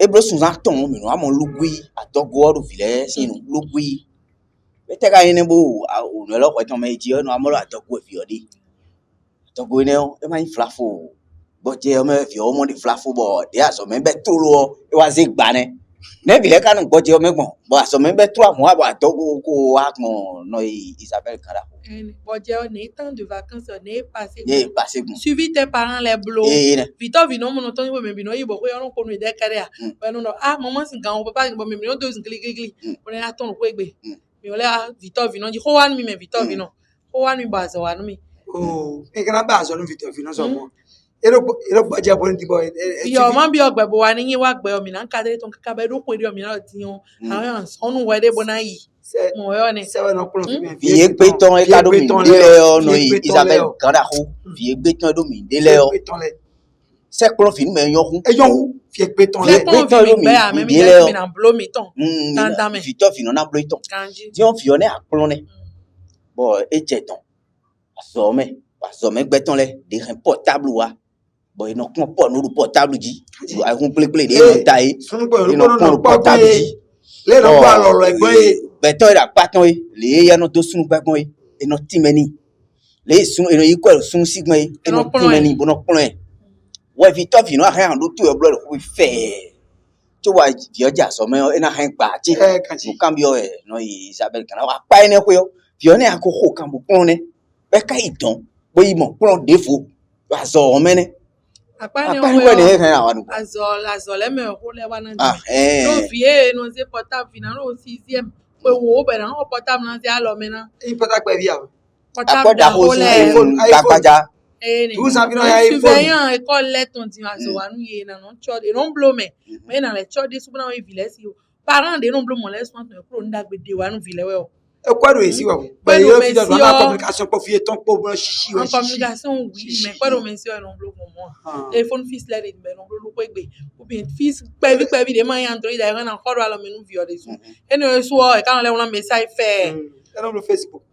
ebro sunsan tɔn mi no amɔ lugui adɔgo ɔdo filɛ sinu lugui bɛtɛ ka yini bo o nɔlɔ kɔtɔn mɛ edzi ɔno amɔ lɔ adɔgo efiɔdi Togoineo, e ma inflafo. Boje o me fi o mo di flafo bo, de aso me be tolo, e wa zigbane. Ne bi le kanu boje o me gbon, bo aso me be 3 mois bo atogo ko akmo no Isabelle Kara. Boje o ne temps de vacances on est passé. Ye passé bon. Suivi tes parents les blots. Vito vino mon ton bo me bino yibo ko yon ko no de kare. Ba no ah maman sin kan o papa bo me bino do sin gli. On est attend ko egbe. Mi ole Vito vino di ko wan mi me Vito vino. Ko wan mi ba so wan mi. Oh, e kana ba so no Vito vino so mo. Ero boje bon di boy. Yo man bi ogbe bo wan yin wa gbe o mi na nkade to nkaka be do ko ri o mi na ti yon. Àwọn sonu we de bona yi. Mo yo ne. Se wa no pro mi. Vie beton e kado mi dele o no Isabelle Kara ho. Vie beton do mi dele o. Se klo fin me yon hu. E yon hu. Vie beton le. Beton do mi dele o. Mi na blow mi ton. Tanda me. Vito fin on a blow ton. Kanji. Di on fione a plone. Bon, e jeton. Asome beton le de ren portable wa. Bon, ils n'ont pas de portable dit. Ils ont plein de taille. Ils n'ont pas de portable dit. Les gens parlent le beton il a pas ton les ya no to sunu pa kon e no timeni. Les sunu e no yiko sunu sigma e no timeni bono plan. Wa Vito vino a rien do tout e blo ko fe. Tu vois Vio ja so me e na hen pa ti. Mo cambio e no Isabelle Kara wa pa ene ko yo. Vio ne akoko kan bo pon ne. Be ka idon bo yi mo plan défaut. Wa zo mene. Apani azole me ho le wana ndi no vie no se portable fina no 6e pe wo be na portable na se alo me na portable via portable da ho iPhone takpaja vous savez no iPhone surveillant école let on ti aso wanu ye na no chod e no blow me na le chod de subna we vile si parents de no blow mo le so no pro ndagbe de wanu vile we o e quoi do esi wa ba yo fi do na communication pour fier ton pour chichi en communication oui mais quoi do mention no blow mo mo téléphone fils là de no blow ko egbe ou bien fils pe vi de man Android da na ko alo me no vi o de so e no so e kan le won message fe e no Facebook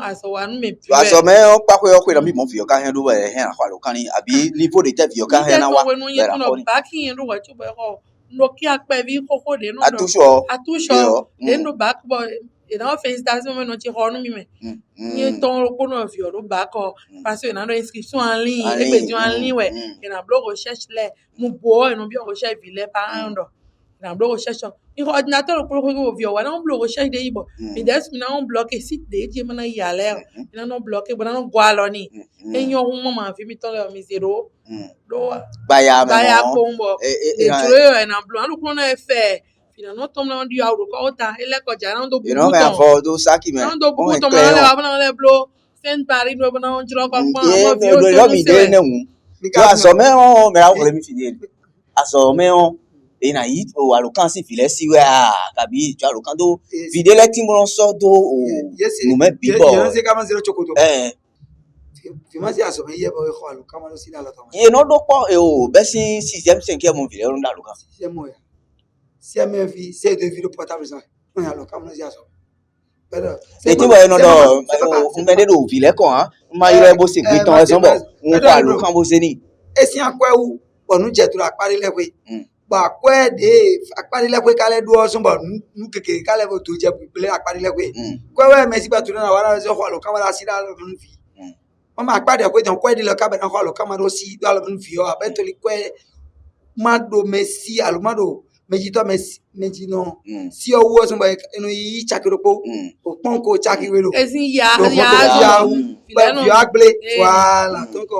aso wanu me pi aso me o pa ko yo ko na mi mo fi o ka hen do we hen akwa lo kan ni abi niveau de te fi o ka hen na wa no ye no back in do wa tu be ko no ki ape vi koko de no atusho de no back boy et dans félicitations mais non ti ronu mi me ni ton ko no fi o do back parce que na do inscription en ligne et pe en ligne ouais et na blog recherche le mu bo et non bi recherche vile par ando na blog recherche ni ordinateur ko ko vi o wa na blog recherche de ibo mais des mi na on bloquer site de ti mana ya le na no bloquer bona no gwalo ni e nyo hu mama fi mi ton le mi zero do baya pombo e treo e na blog no ko na fe finalement tom na ndi awro ko ta ele ko jara ndo bu you know me for do saki me ndo bu to ma le wa na le blo sen paris no na on jiro ko ma vio do mi de ne hu to asome o me ra ko le mi fidel asome o e na yi o alokan si file si we kabi jo alokan do fidel ti mo so do o mo me bibo yo se kama zero chokoto fimasi asome ye bo ko alokan ma lo si la lo ta e no do po e o be si 6e 5e mo file ro nda alokan 6e mo ya si a me vi c'est de vidéo portable ça on a lo kama si aso pero e ti bo e no do o me de do file ko han ma ire bo se gbe ton e so bo won ko alokan bo se ni e si akwa wu onu je tu apari le pe ba kwa de apari le pe kale do so bo nu keke kale bo to je pe apari le pe kwa we me si ba tu na wa na so ko alokan la si da lo nu fi mama apari ko jan kwa de lo ka be na ko alokan ma do si do lo nu fi o abeto li kwa mado messi almado mejito meji no si owo so ba enu yi chakiropo o pon ko chakiwero esin ya you agble voilà donc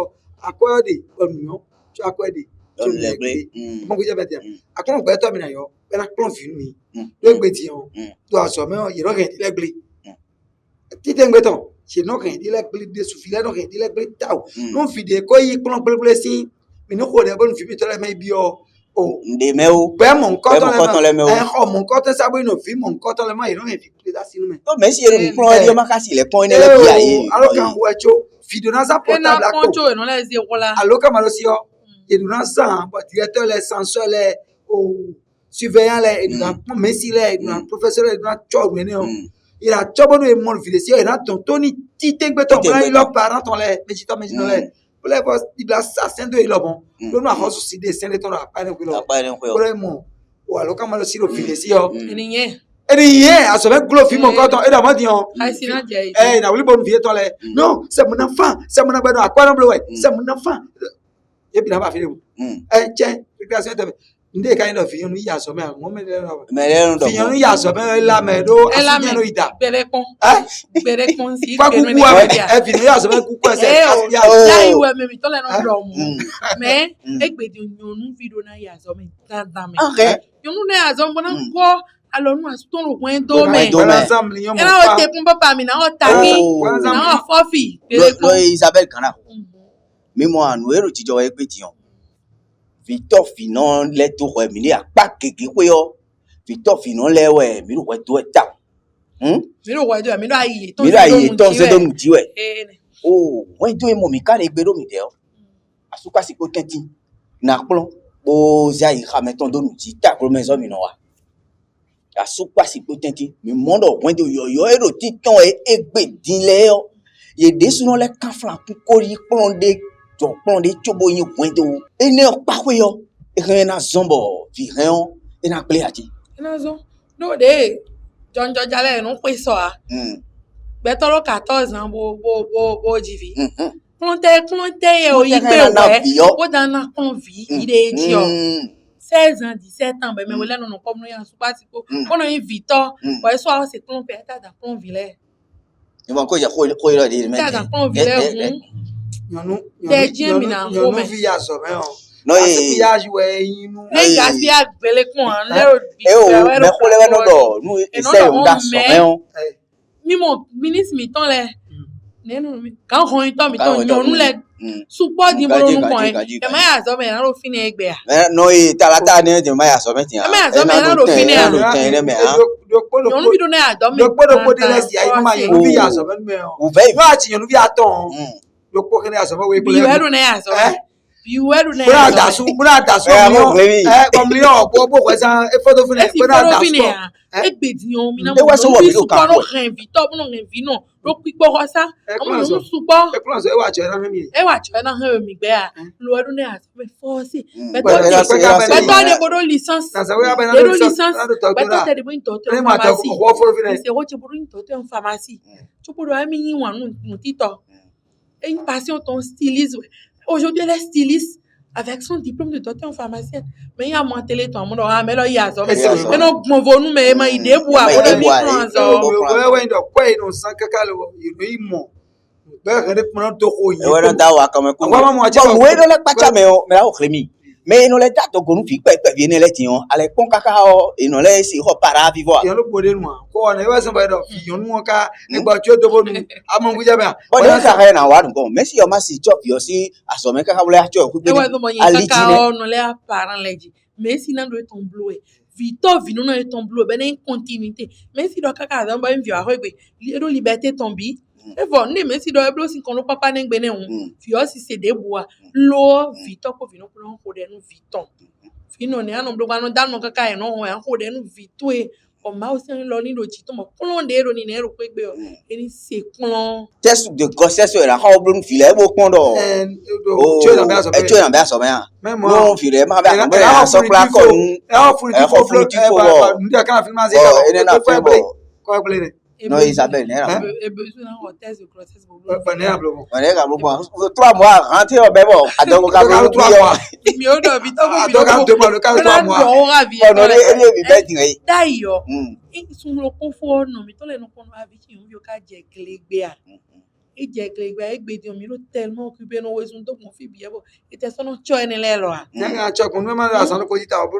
akode onuyo tu akode tu legbe mo ko je bete akon gbe to mi na yo be na plon fi mi legbe ti on to aso me yi ro ke legbe ti te gbe ton se no ke di legbe de sufile no ke di legbe taw no fi de ko yi plon plon si mi no ko de bon fi mi to le me bi o nde me o be mon koton le me o mon koton sabo ino fi mon koton le ma iro me fi pleda sinu me to me si ero mi plon e ma ka si le pon ne le bi aye alo kan wo echo video na sa portable la poncho no le zi rola alo kan ma lo si o e du na sa directeur le censeur le o surveillant le e du na messi le e du na professeur le du na cho me ne o il a chobo no e mon video si e na ton toni ti tegbe to bra ilo parent ton le mejito no le le boss di la sendo e lo bon lo no ahoso si de sende to na pa ne ko lo mo o alo kan ma lo si lo file si o eniye rien, à ce même gros film encore, et dans mon dion. Haïsina Djaï. Eh, n'a voulu bonne vie, toi, là. Non, c'est mon enfant, c'est mon enfant, à quoi non, c'est mon enfant. Et puis, n'a pas fini. Eh, tiens, récréation, ndé quand il a fini, il y a sommet, moi, mais il y a sommet, là, mais d'eau, Elle a mis, Berekon. hein? Berekon, si. Pas coucou, elle finit, il y a sommet, coucou, c'est, Eh, il y a, là, il ouais, mais il t'en a non mais, ek be di nyonu vidéo na ya zome dans mais. Ok. Nyonu na ya zome bona ko alors nous aston le coin do mais. Domaine. ensemble, il y a mon Ela o te pumba pa mi na o taki. Oh. Na o fofi. Lo Isabelle Kana. Mémoire nous ero tijo e pe tiyon. Victor Finon le to we mi ni apa keke we yo. Victor Finon le we mi ro we do eta. Mi lo wa do mi lo ayi. Mi ra ye ton se do mu ti we. Eh. Oh, we do e mo mi ka le gbe do mi de o. Asuka si ko tenti. Na plon. Bo za yi ha meton do nu ti ta pro mezo mi no wa. Asuka si ko tenti. Mi mondo we do yo ero ti ton e egbe din le yo. Ye de suno le kan flan ku kori plon de chobo yin wendo ene opakwe yo e na zombo vi reon e na ple ati Na zo. No de John Jale no pe so a. Betolo 14 ans bo jivi. Clonte ye o yi pe we. O dan na convi, il est dio. 16 ans, 17 ans, ben mais voilà non comme nous y en pas si on a un Victor, ouais soit c'est ton père ta dans ton village. e mo ko ya ko yo de me Ta dans ton village. non, Te dien mi na non, home. il y a sommet, no il y e a joué, Ne gasi a bele ko an le o bi. e o me ko le no do nu e se o da so me o Mi mo ministre mi ton le. Ne no mi kan ho ton mi ton nyonu le. Support di mo no ko e. E ma ya zo me na ro fini egbe a. no e talata ni de ma ya so me ti a Nyonu bi do na ya do mi. le de la si ai ma yo vi ya sommet me o. u ve Wa ti yo vi aton. Le ko ke ya sommet we ko Bi le. we do na ya zo. Bi we do na Bra ya da zo. su, bra da su. Comme lui on bo ça e photo fini. E si Bra foro da fini su. a. Egbe di yon mi na E wa so wo mi lo ka no ren Victor no ren vi no. Ro pipo ko sa. Omo no supo. E plan so e wa che na mi. E wa cho na han mi gbe a. Lo do na ya zo me force. But Beto de bodo licence. Na sa we ba na De licence. licence. Na do to Beto na. de bo into Ni ma ta pharmacie. ko fo fini. C'est roche bodo into pharmacie. Tu peux do ami yin wan no tito. Et une passion ton styliste. Aujourd'hui elle est styliste avec son diplôme de docteur en pharmacien. Mais il y a mon téléphone, mon ah mais là il y a ça. Mais non mon vonu mais ma idée bois pour le micro We we ndo kwa ino sanka kalo imo. Ba ga de mon to ko yi. e wa na da wa ka me ku Wa ma mo achi bon we do le pacha me o me la o chremi me no le ta to gonu fi pe viene le ti on ale pon kaka o e no le si ho para vivo Yo no bode nu ko na e wa san ba do fi yo nu ka e gba ti o to bonu. Amon ku ja ba. o de ka ha na wa dun me si o ma si chop yo si aso me kaka wole acho ku Et ouais donc il y ali a jine on les parents les dit. Mais si nan do ton bleu. Victor vino na ton bleu ben une continuité. Mais si do kaka dan ba envie a regbe. Lido liberté tombi. E vo ne mais si do eblo si kon lo papa nen gbe ne un. Fio si c'est des bois. Lo Victor ko vino ko no ko de nu Victor. Fino ne anon blo no dan no kaka e no ho en ko de nu Victor e o ma o se lo ni do chito mo klon de ro ni ne ro pe gbe o. Eni se klon. test de grossesse la ha oblun fi le bo pon do Tu es dans bien ça. e tu na ba so me a Même no moi. fi le ma ba ko ba so kla ko nu no Isabelle ne ra E besoin na hôtesse de grossesse bo. on est comme bon 3 mois rentrer au bebo adongo ka bo Mi o do Victor ko Donc, vino. tu parles de 3 mois. On ravi. no le ele bi be tin e D'ailleurs, sun lo ko fo no mi to le no ko no abi ki yo ka je glegbe a. E je glegbe a egbe di mi lo tellement occupé no we sun to mo fi bi e bo. E te so no cho ene le lo a. Nyanga choko no ma la sanu ko jita obo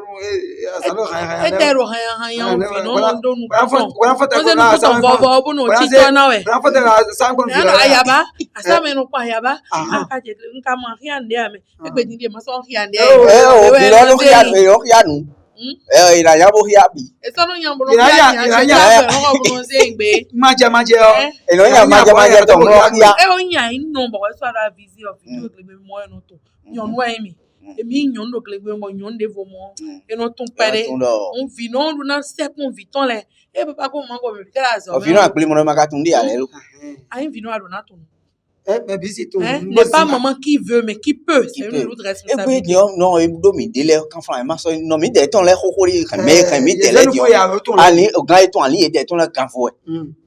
asanu E te ro han yan fi no do nu. Wana fata Ko se no ko vovo obo no chi cho na we. Wana fata la sango no. Na ayaba, asa me no ko ayaba. Ka je nka mo hiande ame. Egbe di ma so hiande. o bi lo ya nu e ira ya bo ya bi E so no yan bo no ya ho bo no se ngbe. Maje o. e no ya ma to no ya E o yan inu bo so ara visit of video glegbe mo no to. Yon wa mi. Emi yon do glegbe mo yon de vo mo. E no tun pere. On vi no do na se kon vi ton le. E papa ko mo ko me kala zo. o fi no akple mo no ma ka tun di ale lo Ayin vi no ado na to. Mais bisi tout. N'est pas maman qui veut, mais qui peut. C'est une autre responsabilité. Non, do mi délai quand flan ma so non mi de ton le khokori kan me kan mi tele dio. Ali o ga ton ali e de ton le kan fo.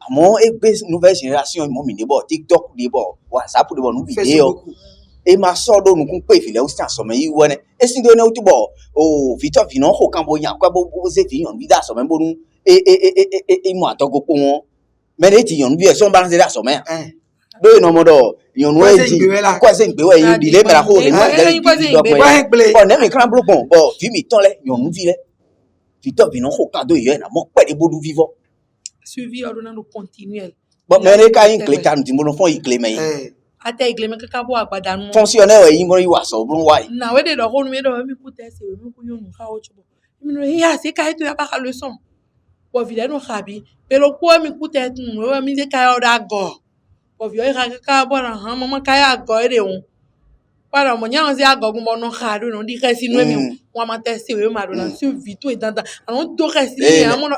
Amo e be nouvelle génération mo mi de bo TikTok de bo WhatsApp de bo nu vidéo. E ma so do nu kun pe fi le o stand so me yi wo ne. E sin do ne o ti bo o Victor Vino ho kan bo yan kwa bo se fi yan vida so me bo nu e mo atogo ko won. Me de ti yan bi e so balance da so me. Do no modo yon weji kwa se ngbe we yin dile mera ko le ma de do pe o ne mi kan blokon o fi mi ton le yon nu vi le Victor Vino ho kan do yo na mo pe de bodu vivant suivi ordonnance continuel bo me ne ka yin kle kan ti mo no fon yi kle me ate igle me kaka bo agbada nu fonctionnaire we yin mo yi wa so bun wa yi na we de do ho nu me do mi ku tese we mi ku yon nu ka o chubo mi no ya se ka eto ya ba ka leçon bo vi le no khabi pero ko mi ku te nu we mi se ka o da go Ovyo kaka bora ha mama kaya agore un. Para monya nzi agogun bono khadu no di khesi no mi wa matese we ma do na sur vito et danda. Alon do khesi ya mono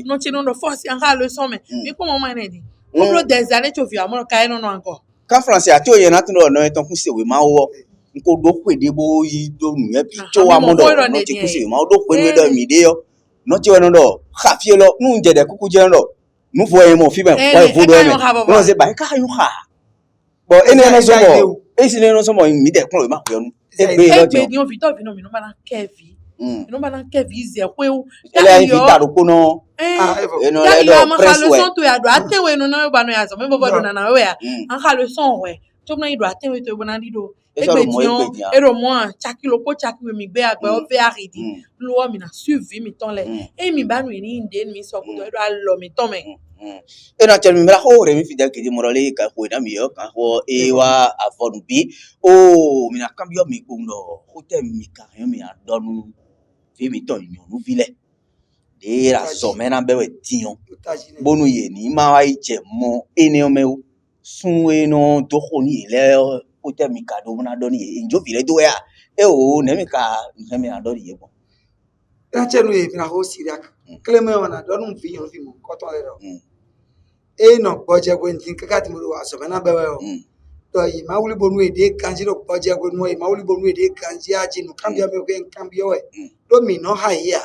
no ti no force en ka le son mais comment mama ne di. Au bout des années tu viens mono kaya no encore. Quand français a to ye na tun no ton kusi we ma wo. Nko do kwede bo yi do nu e bi to wa mo do no ti kusi ma do kwede do mi de yo. No ti we no do khafie lo nu nje de kuku je no. Nous voyons film ouais vous doyez non c'est pas ka yo ha bon ene no so mo e si ne no so mo mi de kun ma ko nu e be lo jo e bi on Victor Vino mi no ba na kevi no ba na kevi ze kwe o ele ai vita ro ko no e no le do press we le son to ya do atenwe no na ba no ya so me bo do na we ya an ka le son we to na do atenwe to bo na di do ero mo chaki lo ko chaki we mi gbe agbe o fe aridi lo mi na suivi mi ton le e mi ba no ni inde mi so ko do lo mi ton me e na tel mi mera ho re mi fidel ke di morale ka ho na mi yo kan ho e wa avon bi o mi na cambio mi ko no ho te mi ka yo mi adonu fi mi ton yo nu vile de la so me na be we tiyon bonu ye ni ma wa ije mo ene o me o sun e no do ho ni le o te mi ka do na do ni njo vile do ya e o ne mi ka mi na do ye bon na chenu e na ho siriak kleme wana do nu fi yo fi mo ko to le do e no boje ko ntin kaka ti mo wa so me na be we o to yi ma wuli bonu e de kanji do boje ko no e ma wuli bonu e de kanji aji no kambia me ko kambia we do mi no ha ya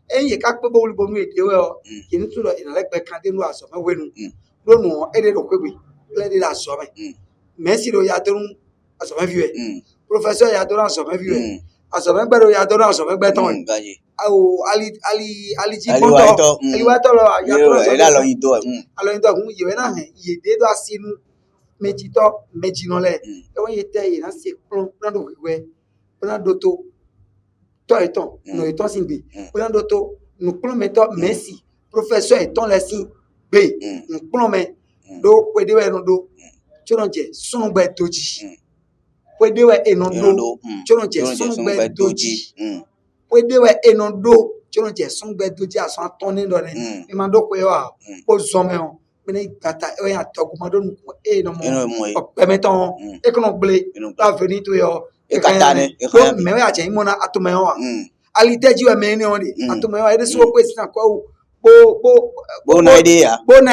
e ye ka pe bo wuli bonu e de we o ki ntu do ina le pe kan de no aso me we nu do no e de do kwegbe le de aso me merci do ya do aso me viwe professeur ya do aso me viwe aso me gbe do ya do aso me gbe ton o ali ji poto ali wa to lo ya to e la lo yin to alo yin to hun ye na he ye de do asinu meji to meji no le e won ye te ye na se plon plan do gbe plan do to eton no eton sin gbe plan do to no plon me to merci professeur eton le sin gbe no plon me do pe de we no do choron je sunu gbe toji pe de we eno do choron je sunu gbe toji wedewe enodo chono je songbe doji asan tonin do ne e ma do ko wa o zo me o me ne gata e ya togu ma do nu e no mo o permeton e kono ble ta veni to yo e kata ne e ko me wa je mo na atume wa ali teji we me ni o ni atume wa e de so ko sina ko bo na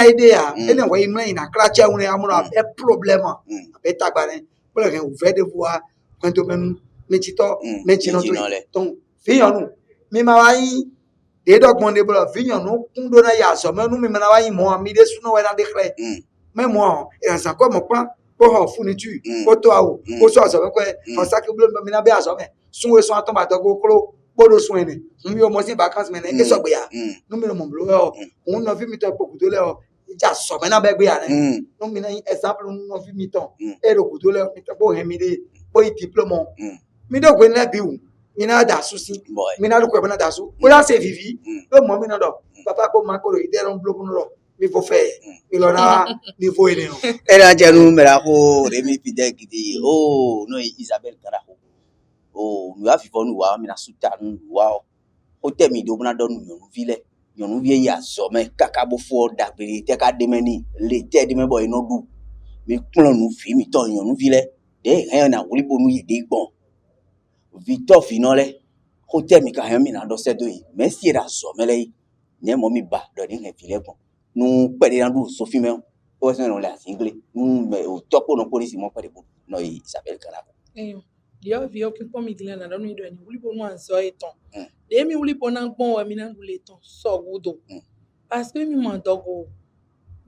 idea e ne wa imle na kracha un amuna e problema e tagba ne bo le ouvert de voir quand to men mechito mechino to Vinyonu mi ma wa yin de dogbon de bolo vinyonu kun do na ya so me nu mi ma wa yin mo mi de suno we na de kre me mo e san ko mo pan ko ho furniture ko to awo ko so so ko o sa ke blo mi na be aso me sun we so aton ba to ko klo bodo sun ene mi o mo sin vacances me ne ke so gbe ya nu mi mo blo o un no fi mi to poku to le o ja so me na be gbe ya ne nu mi na example nu no fi mi ton e ro ku to le mi to bo he mi de bo diplôme mi do ko na bi wu mina da susi mina ko bana da su o la se vivi o mo mina do papa ko ma ko ide ron bloku no mi fo fe mi lo na mi fo ile no era janu mera ko remi pide gidi o no Isabel Karaho o nu afi fo nu wa mina suta nu wa o te mi do bana do nu yonu vie ya so me kaka bo fo dagbere te ka de meni le te de me boy no du mi kun nu fi mi to yonu vile de he na wuli bonu yi de gbon Victor Finole hotel mi ka he mi na do se do yi merci ra so mele yi ne mo mi ba do ni he file gbon nu pe de na du so fi me O c'est non la single. Mais au top on police mon pas de bout. Non, il s'appelle Kanako. Dia vio ki po mi dile na donu ido ni wuli bo no anso eton. De mi wuli bo na gbon wa mi na ngule eton so gudo. Parce que mi mandogo.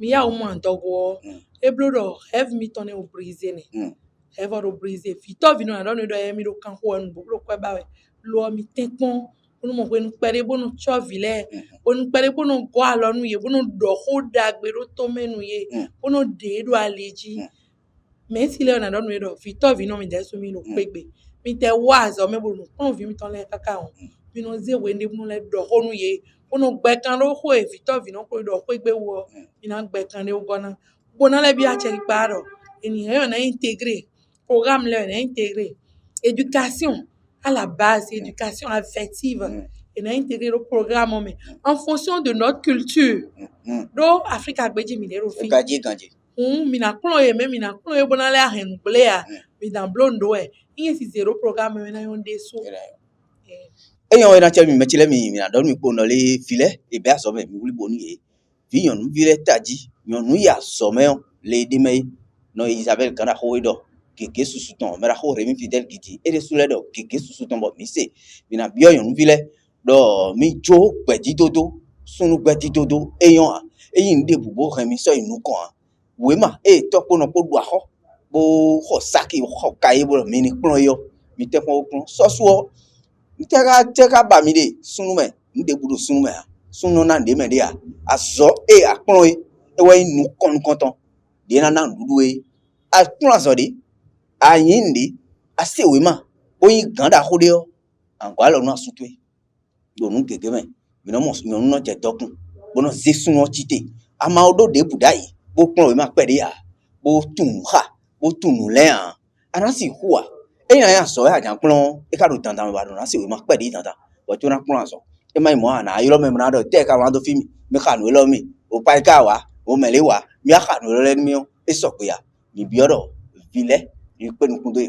Mi ya o mandogo. E blodo have mi tone o brise ne. Have o brise. Fito vino na donu ido e mi do kan ho anu bo kwa ba we. Lo mi tenkon. Onu mo kwenu pere bo no chovile. Onu pere bo no go alonu ye bo no do ho dagbe ro to menu ye. Bo no de do aleji. Mais si le on a donné do Victor vino mi deso mi no pegbe mi te wazo me bo no kon vi mi ton le kaka on mi no ze we ndi no le do honu ye ono gbe kan lo ho e Victor vino ko do pegbe wo mi na gbe kan le ogona bona le bi a cheri paro eni on a intégré programme le on a intégré éducation à la base éducation affective et on a intégré le programme mais en fonction de notre culture do Africa gbeji mi le ro fi Ganje. Mina kloye me mina kloye bonale a henglea mi dan blondo e iye si zero programme me na yonde so Eyon na tell mi metile mi na don mi po no le file e be aso me mi wuli bonu ye vi yon nu vile taji yon nu ya so me le de me no Isabel kana ho do keke susu ton me ra ho re mi fidèle gidi e de sule do keke susu ton bo mi se mi na bio yon nu vile do mi jo gbeji dodo sunu gbeji dodo eyin de bubo re mi so inu kan wema topo no po dua ho bo ho saki ho kai bo mi ni kpon yo mi te pon okun so so teka ba mi de sunu me nde budo sunu me sunu na nde me de azo akpon e we nu kon konton de na ndudu e akpon azo de ayin de ase wema oyin ganda ho de o angwa lo na sutwe do nu gege me mi no je dokun bo no ze sunu chite ama odo de budai bo pon we ma pede ya bo tun le an anasi huwa eyan ya so ya jan pon e ka do dandan wa do na se we ma pede dandan bo to na pon aso e mai mo ana ayiro me na do te ka ran do fi mi ka nu lo mi o pa ka wa o mele wa mi aka nu lo le mi o e so pe ya mi bi odo vile ni pe nu kun do e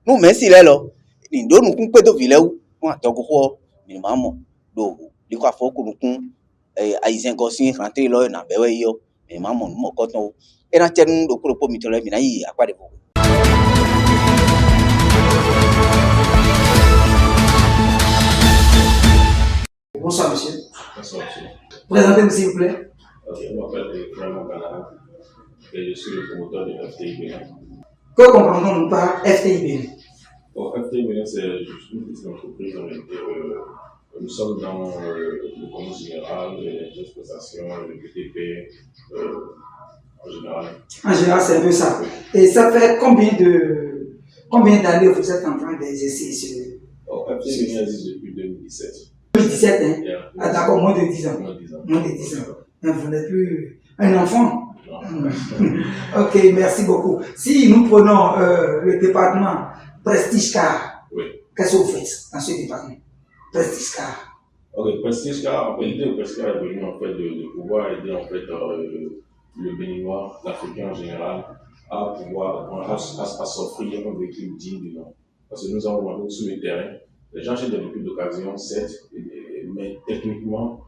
nu me si le lo ni do nu kun pe do vile wu won atogo ho mi ma mo do li ko afo kun kun aizen go sin rentrer lo na be we yo mi ma mo mo ko ton e na tenu do ko mi to le mi na yi apade bo. Bonsoir, monsieur. Bonsoir, monsieur. Présentez-vous, s'il vous plaît. Ok, je m'appelle Vraiment Gala et je suis le promoteur de FTI Bénin. Que comprenons-nous par FTI Bénin? Bon, FTI Bénin, c'est une petite entreprise orientée. Nous sommes dans le commerce général, les exportations, le BTP, en général. En général, c'est un peu ça. Et ça fait combien d'années vous êtes en train d'exercer ce... Bon, FTI Bénin existe depuis 2017. 2017, hein? Yeah. Ah, d'accord, moins de 10 ans. Moins de 10 ans. Donc, vous n'êtes plus un enfant. Ok, merci beaucoup. Si nous prenons le département Prestige Car, Oui. qu'est-ce que vous faites dans ce département? Prestige Car. Ok, Prestige Car, l'idée de Prestige Car est venue en fait de pouvoir aider en fait le Béninois, l'Africain en général, à pouvoir à s'offrir un véhicule digne du nom. Parce que nous avons vraiment sur le terrain, les gens achètent des véhicules d'occasion, certes, mais techniquement,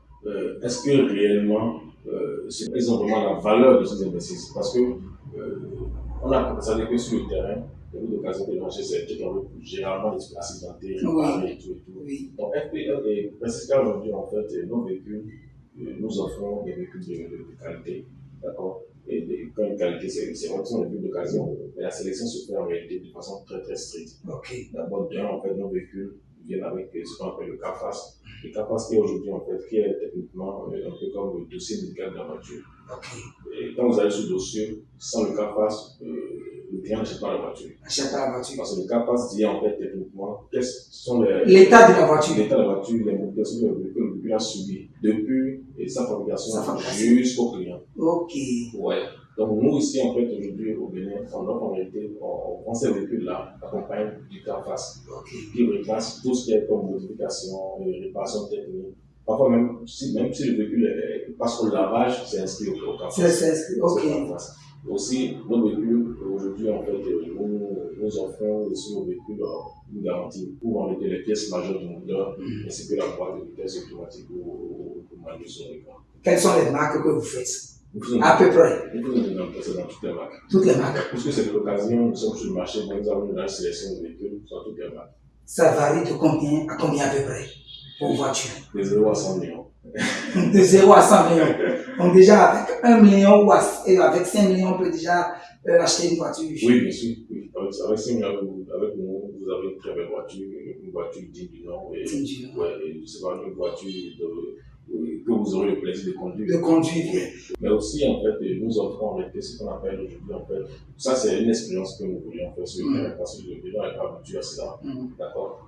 est-ce que réellement ils ont vraiment la valeur de ces investissements? Parce que on a constaté que sur le terrain, les véhicules d'occasion que les gens achètent, c'est généralement des accidentés, réparés et tout. Oui. Donc, Prestige aujourd'hui, en fait, nos véhicules, nous offrons des véhicules de qualité, d'accord? Et quand une qualité, c'est vraiment des véhicules d'occasion, mais la sélection se fait en réalité de façon très très stricte. Ok. D'abord, en fait, nos véhicules viennent avec ce qu'on appelle le CAFAS. Le CAFAS qui est aujourd'hui, en fait, qui est techniquement un peu comme le dossier médical de la voiture. Ok. Et quand vous avez ce dossier, sans le CAFAS, le client n'achète pas la voiture. Achète pas la voiture. Parce que le CAFAS dit en fait techniquement quels sont l'état de la voiture. L'état de la voiture, les modifications que le véhicule a subi depuis sa fabrication jusqu'au client. Ok. Ouais. Donc nous ici en fait aujourd'hui au Bénin, en réalité, on prend ces véhicules-là, accompagne du CAFAS, qui replace tout ce qui est comme modification, réparation technique. Parfois même si le véhicule passe au lavage, c'est inscrit au CAFAS. C'est inscrit, ok. Aussi, nos véhicules, aujourd'hui, en fait, nous offrons aussi nos véhicules une garantie pour enlever les pièces majeures du moteur, ainsi que la boîte de vitesse automatique ou manuelle sur l'écran. Quelles sont les marques que vous faites? À peu près. Nous faisons des entrées dans toutes les marques. Toutes les marques. Puisque c'est l'occasion, nous sommes sur le marché, nous avons une large sélection de véhicules sur toutes les marques. Ça varie de combien à combien à peu près pour voiture? De 0 à 100 millions. De 0 à 100 millions. Donc déjà avec 1 million ou avec 5 millions, on peut déjà acheter une voiture. Oui, bien sûr. Oui. Avec 5 millions, avec nous, vous avez une très belle voiture, une voiture digne du nom. Et, c'est pas une voiture que vous aurez le plaisir de conduire. De conduire. Mais aussi, en fait, nous offrons en réalité ce qu'on appelle aujourd'hui, en fait, ça c'est une expérience que nous voulions faire sur le terrain, parce que le client n'est pas habitué à cela. D'accord.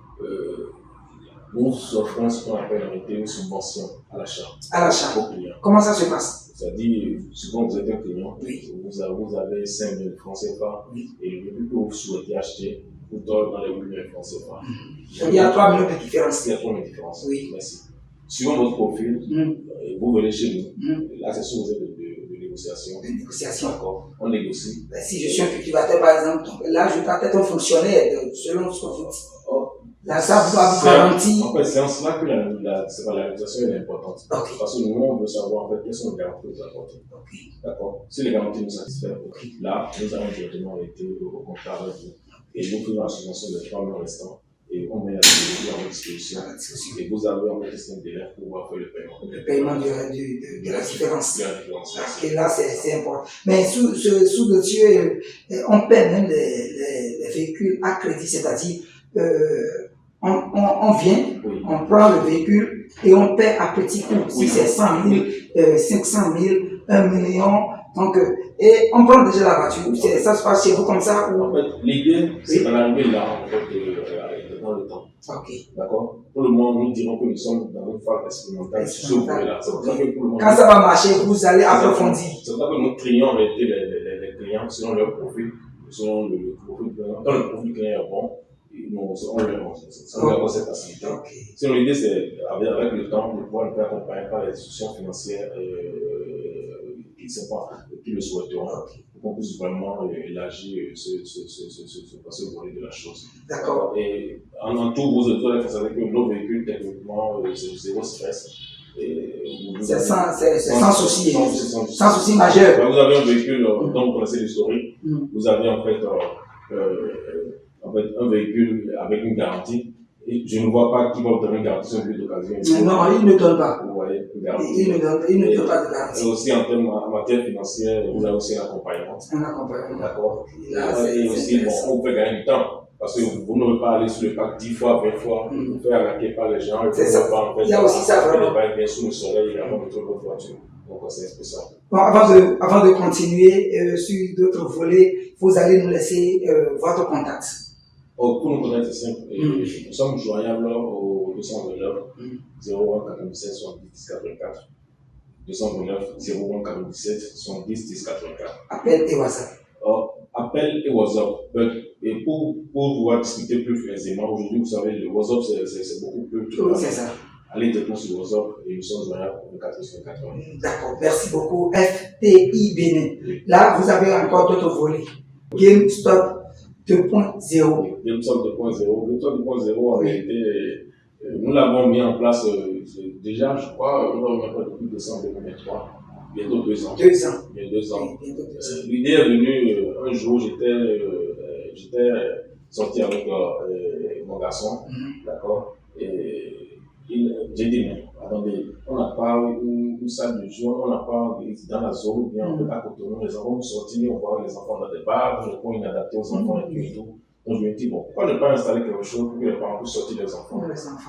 Nous offrons ce qu'on appelle en réalité une subvention à l'achat. À l'achat. Au client. Comment ça se passe? C'est-à-dire, souvent vous êtes un client, oui. vous avez 5 000 francs CFA, oui. Et le véhicule que vous souhaitez acheter, vous donne dans les 8 000 francs CFA. Il y a 3 millions de différence. Il y a 3 millions de différence. Oui. Merci. Suivant votre profil, vous venez chez nous. Là, c'est sur vous êtes de négociation. De négociation. D'accord. On négocie. Ben, si je suis un cultivateur, par exemple, là, je dois être un fonctionnaire, selon ce que vous dites. Là, ça vous doit vous garantir. En fait, c'est en cela que la négociation est importante. Okay. Parce que nous, on veut savoir en fait quelles sont les garanties que vous apportez. Okay. D'accord. Si les garanties nous satisfont, là, nous allons directement été au contrat avec vous. Et nous faisons la subvention des 3 mois restants. Et on met la technologie à votre disposition. Et vous avez en fait un délai pour pouvoir faire le paiement. Le paiement de la différence. De la différence. Et là, c'est important. Mais sous-dessus, on paie même les véhicules à crédit, c'est-à-dire, on vient, oui. On prend le véhicule et on paie à petits coups. Si c'est 100 000, 500 000, 1 million, donc, et on prend déjà la voiture. Ça se passe chez vous comme ça ou... En fait, l'idée, c'est d'en arriver là, en fait, dans le temps. Ok. D'accord. Pour le moment, nous dirons que nous sommes dans une phase expérimentale sur ce volet-là. Quand ça va marcher, vous allez approfondir. C'est pour ça que nous trions en réalité les clients selon leur profil, selon le profil client. Quand le profil client est bon, on leur cette facilité. Sinon, l'idée, c'est avec le temps de pouvoir nous faire accompagner par les institutions financières qui le souhaiteront, pour qu'on puisse vraiment élargir ce volet de la chose. D'accord. Et en tout, vous allez savoir que nos véhicules, techniquement, c'est zéro stress. C'est sans souci. Sans souci majeur. Vous avez un véhicule dont vous connaissez l'historique. Vous avez en fait un véhicule avec une garantie. Et je ne vois pas qui va vous donner une garantie sur un véhicule d'occasion. Non, il ne donne pas. Vous voyez, une garantie. Il ne donne pas de garantie. Et aussi en matière financière, vous avez aussi un accompagnement. Un accompagnement. D'accord. Et aussi, on peut gagner du temps. Parce que vous n'aurez pas aller sur le parc 10 fois, 20 fois, vous faire arnaquer par les gens. C'est ça. Il y a aussi ça vraiment. Vous allez bien sous le soleil avant de trouver votre voiture. Donc, c'est spécial. Bon, avant de continuer sur d'autres volets, vous allez nous laisser votre contact. Pour nous connaître, c'est simple. Nous sommes joignables au 229 01 97 70 10 84. 229 01 97 70 10 84. Appel et WhatsApp. Appel et WhatsApp. Et pour pouvoir discuter plus aisément, aujourd'hui, vous savez, le WhatsApp, c'est beaucoup plus. Oui, c'est ça. Allez directement sur WhatsApp et nous sommes joignables pour 24 sur 80. D'accord, merci beaucoup. FTI Bénin. Là, vous avez encore d'autres volets. GameStop 2.0. GameStop 2.0. GameStop 2.0, en réalité, nous l'avons mis en place déjà, je crois, nous l'avons mis en place depuis décembre 2023. Bientôt 2 ans. 2 ans. Bien 2 ans. L'idée est venue, un jour, j'étais sorti avec mon garçon, d'accord, et j'ai dit, mais attendez, on n'a pas une salle de jeu, on n'a pas dans la zone, bien, on peut pas Cotonou, les enfants vont sortir, on voit les enfants dans des bars, dans le coin inadapté aux enfants et tout. Donc je me dis, bon, pourquoi ne pas installer quelque chose pour que les parents puissent sortir les enfants,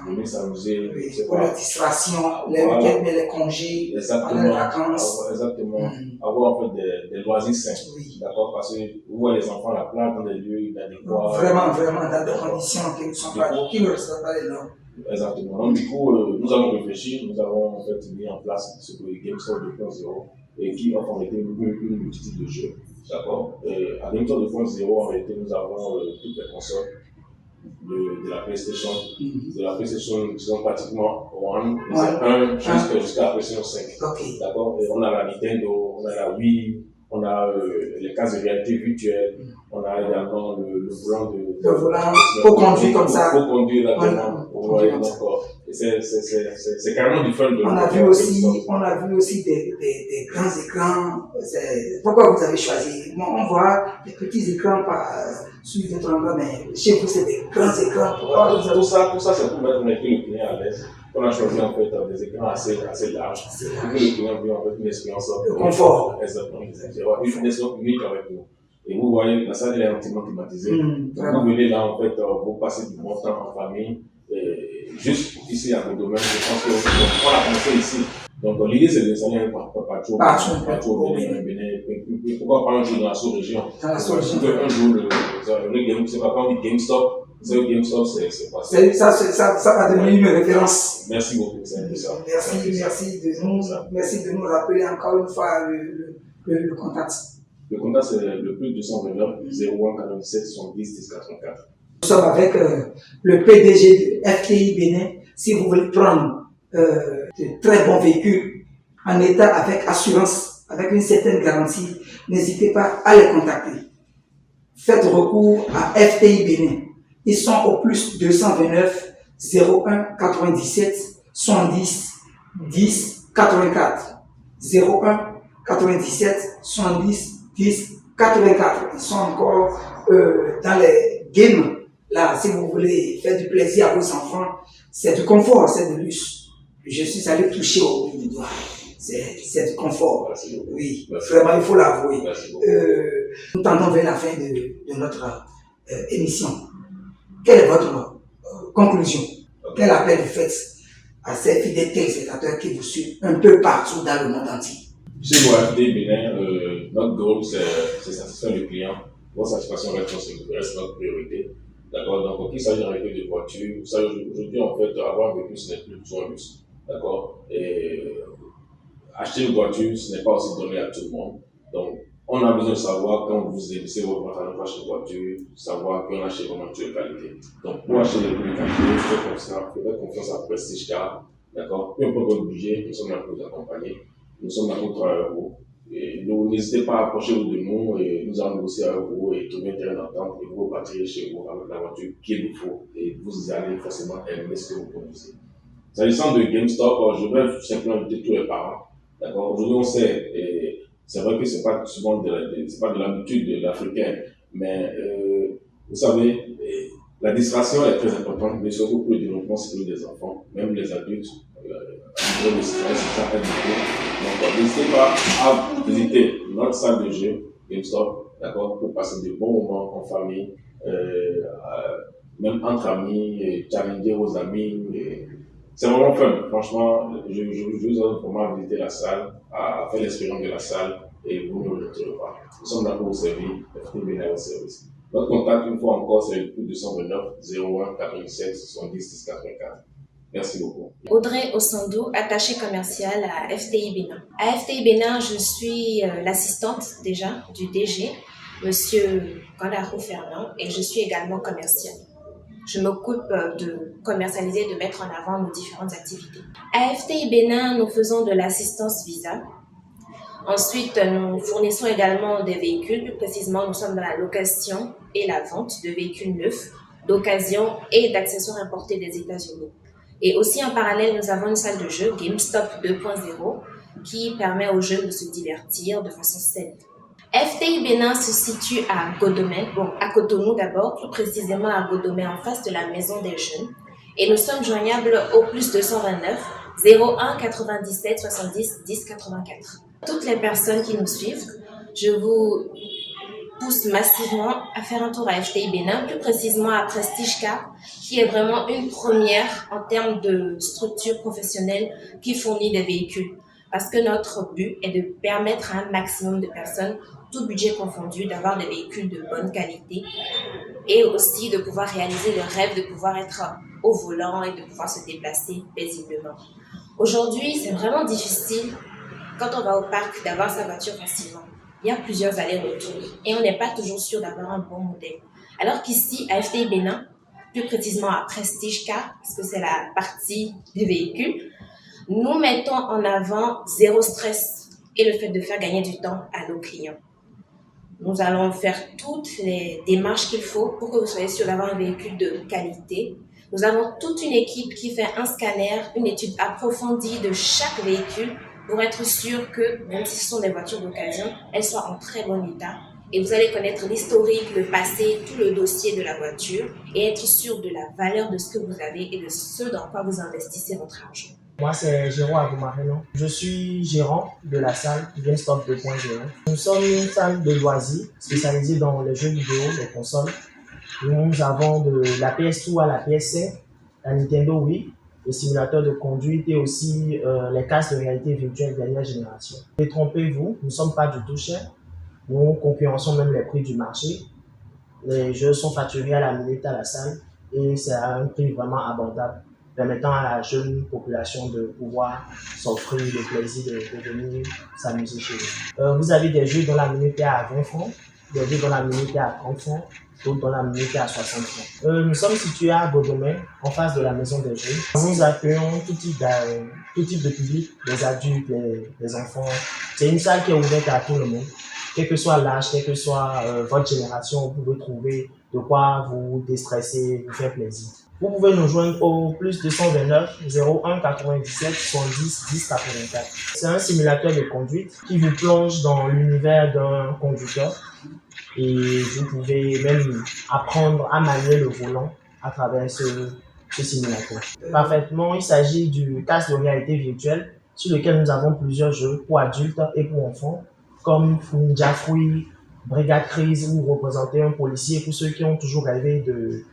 venir s'amuser, pour la distraction, les week-ends, les congés, les vacances. Exactement. Avoir en fait des loisirs sains. D'accord, parce que vous voyez les enfants à la plage dans des lieux inadéquats. Vraiment, dans des conditions qui ne respectent pas les normes. Exactement. Donc, du coup, nous avons réfléchi, nous avons en fait mis en place ce que GameStop 2.0 et qui offre en réalité une multitude de jeux. D'accord. Et à GameStop 2.0, en réalité, nous avons toutes les consoles de la PlayStation. De la PlayStation, disons pratiquement One, jusqu'à la PlayStation 5. D'accord. Et on a la Nintendo, on a la Wii, on a les cases de réalité virtuelle, on a également le volant pour conduire comme ça. Pour conduire là-dedans. c'est carrément différent de... On a vu aussi des grands écrans. Pourquoi vous avez choisi? Bon, on voit des petits écrans sur d'autres endroits, mais chez vous, c'est des grands écrans. Pourquoi vous avez... Tout ça, c'est pour mettre le client à l'aise. On a choisi en fait des écrans assez larges. Pour que le client vienne avec une expérience de confort. Exactement. Une expérience unique avec nous. Et vous voyez, la salle est entièrement climatisée. Donc, vous venez là, en fait, vous passez du bon temps en famille. Et juste ici à vos domaines, je pense qu'on a commencé ici. Donc, l'idée, c'est de s'aller partout au Bénin. Pourquoi pas un jour dans la sous-région? Un jour, le game, c'est pas quand on dit GameStop. GameStop, c'est pas ça. Ça va devenir une référence. Merci beaucoup, c'est un peu ça. Merci de nous rappeler encore une fois le contact. Le contact, c'est le plus 229 01 97 70 10 84. Nous sommes avec le PDG de FTI Bénin. Si vous voulez prendre de très bons véhicules en état avec assurance, avec une certaine garantie, n'hésitez pas à les contacter. Faites recours à FTI Bénin. Ils sont au plus 229 01 97 70 10 84. 01 97 70 10 84. Ils sont encore dans les games. Là, si vous voulez faire du plaisir à vos enfants, c'est du confort, c'est de luxe. Je suis allé toucher au bout du doigt. C'est du confort. Oui, vraiment, il faut l'avouer. Nous tendons vers la fin de notre émission. Quelle est votre conclusion? Quel appel vous faites à ces fidèles téléspectateurs qui vous suivent un peu partout dans le monde entier? Chez FTI Bénin, notre goal, c'est satisfaire le client. Votre satisfaction reste notre priorité. D'accord? Donc, qu'il s'agit d'un véhicule de voiture, aujourd'hui, en fait, avoir un véhicule, ce n'est plus tout un luxe. D'accord? Et acheter une voiture, ce n'est pas aussi donné à tout le monde. Donc, on a besoin de savoir, quand vous émettez votre voiture pour acheter une voiture, savoir qu'on achète vraiment de qualité. Donc, pour acheter des véhicules de qualité, faites confiance à Prestige Car. D'accord? Peu importe votre budget, nous sommes là pour vous accompagner. Nous sommes là pour travailler avec vous. Et donc, n'hésitez pas à approcher de nous et nous allons négocier avec vous et trouver un terrain d'entente et vous repartirez chez vous avec la voiture qu'il vous faut et vous allez forcément aimer ce que vous produisez. S'agissant de GameStop, je vais simplement inviter tous les parents. D'accord? Aujourd'hui, on sait, et c'est vrai que c'est pas souvent c'est pas de l'habitude de l'Africain, mais vous savez, la distraction est très importante, mais surtout pour le développement psychologique des enfants, même les adultes. Donc, n'hésitez pas à visiter notre salle de jeu GameStop, d'accord, pour passer de bons moments en famille, même entre amis, et challenger vos amis. C'est vraiment fun. Franchement, je vous invite vraiment à visiter la salle, à faire l'expérience de la salle et vous ne le retirez pas. Nous sommes là pour vous servir, FTI Bénin au service. Notre contact, une fois encore, c'est le plus 229 01 87 70 10 84. Merci beaucoup. Audrey Osandou, attachée commerciale à FTI Bénin. À FTI Bénin, je suis l'assistante déjà du DG, Monsieur Gandaro Fernand, et je suis également commerciale. Je m'occupe de commercialiser, de mettre en avant nos différentes activités. À FTI Bénin, nous faisons de l'assistance visa. Ensuite, nous fournissons également des véhicules. Plus précisément, nous sommes dans la location et la vente de véhicules neufs, d'occasion et d'accessoires importés des États-Unis. Et aussi en parallèle, nous avons une salle de jeu, GameStop 2.0, qui permet aux jeunes de se divertir de façon saine. FTI Bénin se situe à Godomène, à Cotonou d'abord, plus précisément à Godomène, en face de la Maison des Jeunes. Et nous sommes joignables au plus 229 01 97 70 10 84. Toutes les personnes qui nous suivent, je vous pousse massivement à faire un tour à FTI Bénin, plus précisément à Prestige Car, qui est vraiment une première en termes de structure professionnelle qui fournit des véhicules. Parce que notre but est de permettre à un maximum de personnes, tout budget confondu, d'avoir des véhicules de bonne qualité et aussi de pouvoir réaliser le rêve de pouvoir être au volant et de pouvoir se déplacer paisiblement. Aujourd'hui, c'est vraiment difficile, quand on va au parc, d'avoir sa voiture facilement. Il y a plusieurs allers-retours et on n'est pas toujours sûr d'avoir un bon modèle. Alors qu'ici, à FTI Bénin, plus précisément à Prestige Car, parce que c'est la partie des véhicules, nous mettons en avant zéro stress et le fait de faire gagner du temps à nos clients. Nous allons faire toutes les démarches qu'il faut pour que vous soyez sûr d'avoir un véhicule de qualité, Nous avons toute une équipe qui fait un scanner, une étude approfondie de chaque véhicule pour être sûr que, même si ce sont des voitures d'occasion, elles soient en très bon état. Et vous allez connaître l'historique, le passé, tout le dossier de la voiture et être sûr de la valeur de ce que vous avez et de ce dans quoi vous investissez votre argent. Moi, c'est Jérôme Agoumareno. Je suis gérant de la salle GameStop 2.0. Nous sommes une salle de loisirs spécialisée dans les jeux vidéo, les consoles. Nous avons de la PS2 à la PS5, la Nintendo Wii, le simulateur de conduite et aussi les casques de réalité virtuelle dernière génération. Détrompez-vous, nous ne sommes pas du tout chers. Nous concurrençons même les prix du marché. Les jeux sont facturés à la minute à la salle et c'est à un prix vraiment abordable, permettant à la jeune population de pouvoir s'offrir le plaisir de venir s'amuser chez nous. Vous avez des jeux dont la minute est à 20 francs, des jeux dont la minute est à 30 francs, d'autres dont la minute est à 60 francs. Nous sommes situés à Godomé, en face de la maison des jeux. Nous accueillons tout type de public, les adultes, les enfants. C'est une salle qui est ouverte à tout le monde. Quel que soit l'âge, quelle que soit votre génération, vous pouvez trouver de quoi vous déstresser, vous faire plaisir. Vous pouvez nous joindre au plus 229 01 97 70 10 84. C'est un simulateur de conduite qui vous plonge dans l'univers d'un conducteur et vous pouvez même apprendre à manier le volant à travers ce simulateur. Parfaitement, il s'agit du casque de réalité virtuelle sur lequel nous avons plusieurs jeux pour adultes et pour enfants, comme Ninja Fruit, Brigade Crise, où vous représentez un policier. Pour ceux qui ont toujours rêvé de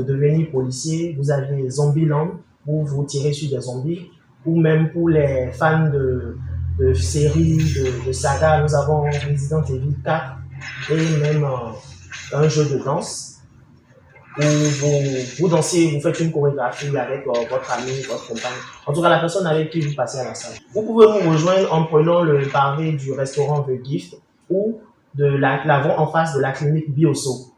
devenir policier, vous avez Zombieland, où vous tirez sur des zombies, ou même pour les fans de séries, de sagas, nous avons Resident Evil 4 et même un jeu de danse où vous dansez, vous faites une chorégraphie avec votre ami, votre compagne, en tout cas la personne avec qui vous passez à la salle. Vous pouvez nous rejoindre en prenant le pavé du restaurant The Gift ou de l'avant en face de la clinique Bioso.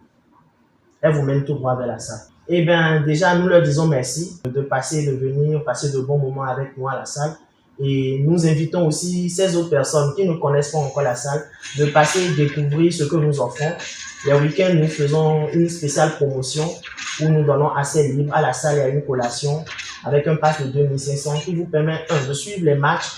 Elle vous mène tout droit vers la salle. Eh bien, déjà, nous leur disons merci de venir passer de bons moments avec nous à la salle. Et nous invitons aussi ces autres personnes qui ne connaissent pas encore la salle de passer et découvrir ce que nous offrons. Les week-ends, nous faisons une spéciale promotion où nous donnons accès libre à la salle et à une collation avec un pass de 2500 qui vous permet, de suivre les matchs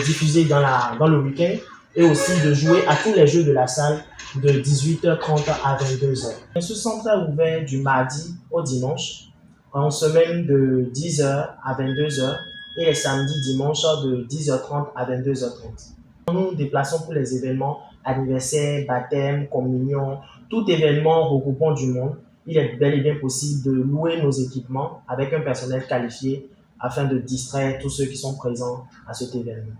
diffusés dans le week-end et aussi de jouer à tous les jeux de la salle de 18h30 à 22h. Ce centre est ouvert du mardi au dimanche, en semaine de 10h à 22h et les samedis dimanches de 10h30 à 22h30. Nous nous déplaçons pour les événements, anniversaires, baptêmes, communion, tout événement regroupant du monde. Il est bel et bien possible de louer nos équipements avec un personnel qualifié afin de distraire tous ceux qui sont présents à cet événement.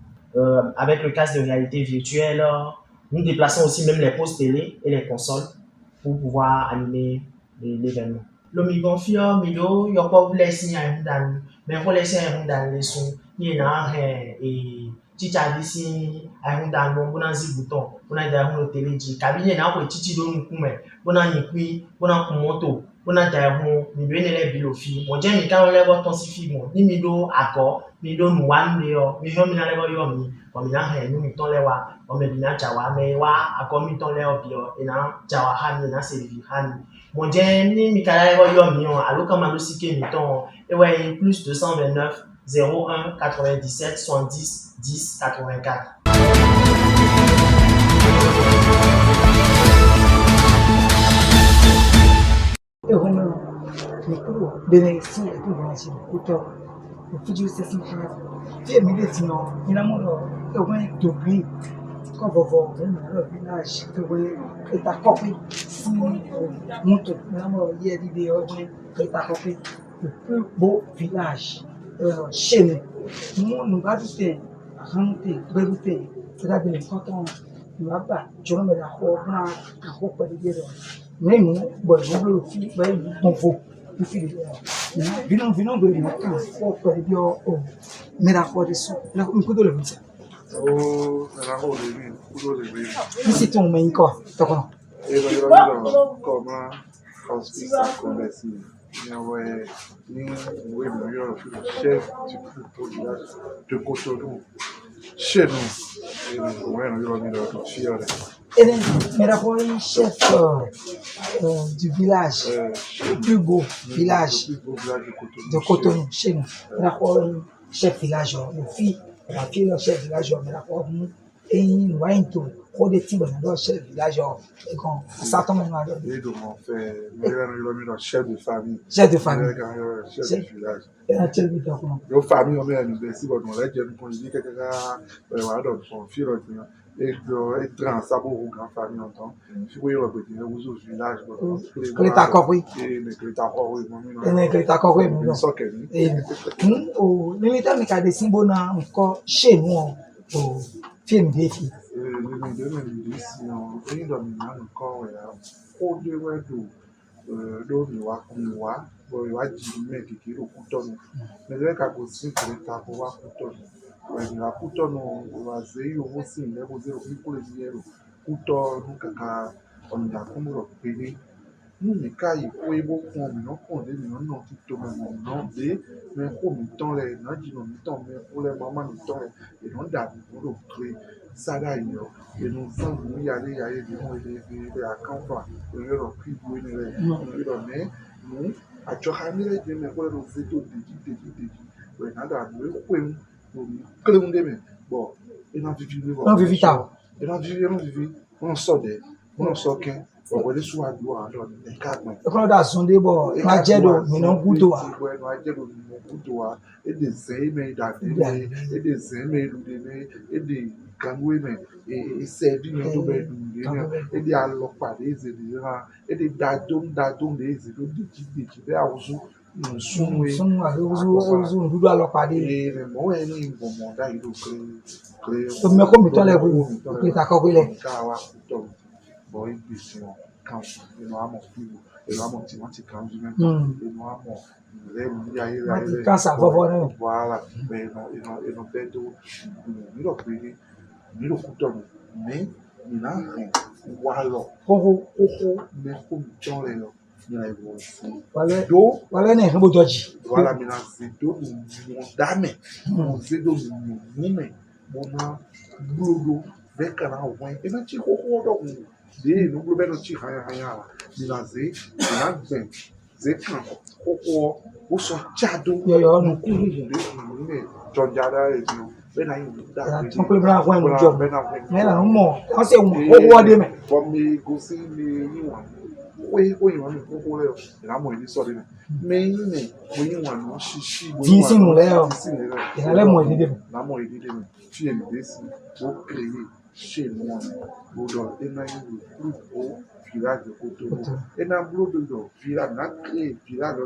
Avec le casque de réalité virtuelle, nous déplaçons aussi même les postes télé et les consoles pour pouvoir animer l'événement. Le migonfio milo yoko blessing dan mais pour laisser un dan les sons ni na et titadisi un dan bon bonanzi bouton bona da ho télé ji kabine na ko titi do nkume bona ni kui bona kumoto bona da ho mi bene le bilofi mo je mi kan le bo ton si fi mo ni mi do ako mi do nu wan le yo mi ho mi na le bo yo mi o mi na he nu mi ton le wa o me bi na jawa me wa ako mi ton le obi o e na jawa ha mi na se vi ha mi mon Jenny Mikala Yomion, allo comme un dossier miton, et ouais, plus 229 01 97 70 10 84. Et vraiment, les cours bénéficient de tout le monde. Le futur, c'est si clair. Et médecin, il a mon et ouais, de prix. Quand vous voyez le village, et ta copie, si monte, il y a des vidéos, et ta copie, le plus beau village chez nous. Nous avons fait, rentrer, révolter, c'est-à-dire quand on n'a pas, je ne me la crois pas, à croire de dire. Mais nous, je veux le fil, on faut, le fil. Venons de l'État, pour faire dire, mais la croix de son, la coup de l'État. Oh, era horrible, puro horrible. Esse tom aí, ó, tá bom. Como hospital conversi. Ni le chef du plus beau village de Cotonou. Chez nous, on est dans le fier. Mais d'abord, un chef du village, le plus beau village de Cotonou, chez nous. D'abord, un chef village, le fille, la fille, le chef village, mais d'abord, et nous voyons tout. Pour des petits bonheurs, chef village, et qu'on s'attend maintenant. Et donc, on fait, chef de famille. Chef de famille. Chef du village. Nos familles, on est à l'université, on a dit qu'on dit que voilà, donc, on fait le et dans sa grande famille en temps. Si vous voyez le petit, vous au village, les tacoris. Et les tacoris, et les tacoris, et nous, militaires, mais quand des symboles, encore chez nous, au film des filles. Nunca y fue bo con no con de no no tito no de me ko mi ton le na ji no mi ton me ko le mama mi ton e no da bi ro kre sada yo e no san mi ya le de mo de account fa e ro ki bo ni le e ro me no a cho ha mi le de me ko le ro se to de we na da no ko en no mi kle un de me bo e na vivi ni on vivi ta e na vivi on so de on so ken on va sur adwa alors des quatre quand da sonde bo ma jedo mi no gudo wa et des aimés d'adé et des aimés et des kanwe et servi mais to be et des alopa des et des dadon des de be awusu sun wa uzu ndudu alopa de e mo eni bo mo da ido kre to me ko mi to le bu ki ta ko ile ka wa to boy bisi kan eno amo fibo eno amo timati kan jume eno amo le mi aye le kan sa fofo na voilà eno bedo mi lo pe mi lo kuto mi na ren walo ho me ko mi ton le lo mi na ibo si wale ne bo joji voilà mi na si do mo dame mo se do mi me mo na blodo be kana wen e na chi ho do de no globelo ti haya bilaze na ben ze kan koko o so chado yo no ku de ni jojara e no be na yin da on peut bra wen mo job mais là mo on se wo de me for me go see me ni wa we yin wa mi koko le la mo ni so de me yin me mo yin wa no shishi mo yin sin mo le o ina le mo de me na mo de me fi e de si o créer chez moi, Boudon, et n'a eu plus beau village de Cotonou. Et n'a plus de village, n'a créé village de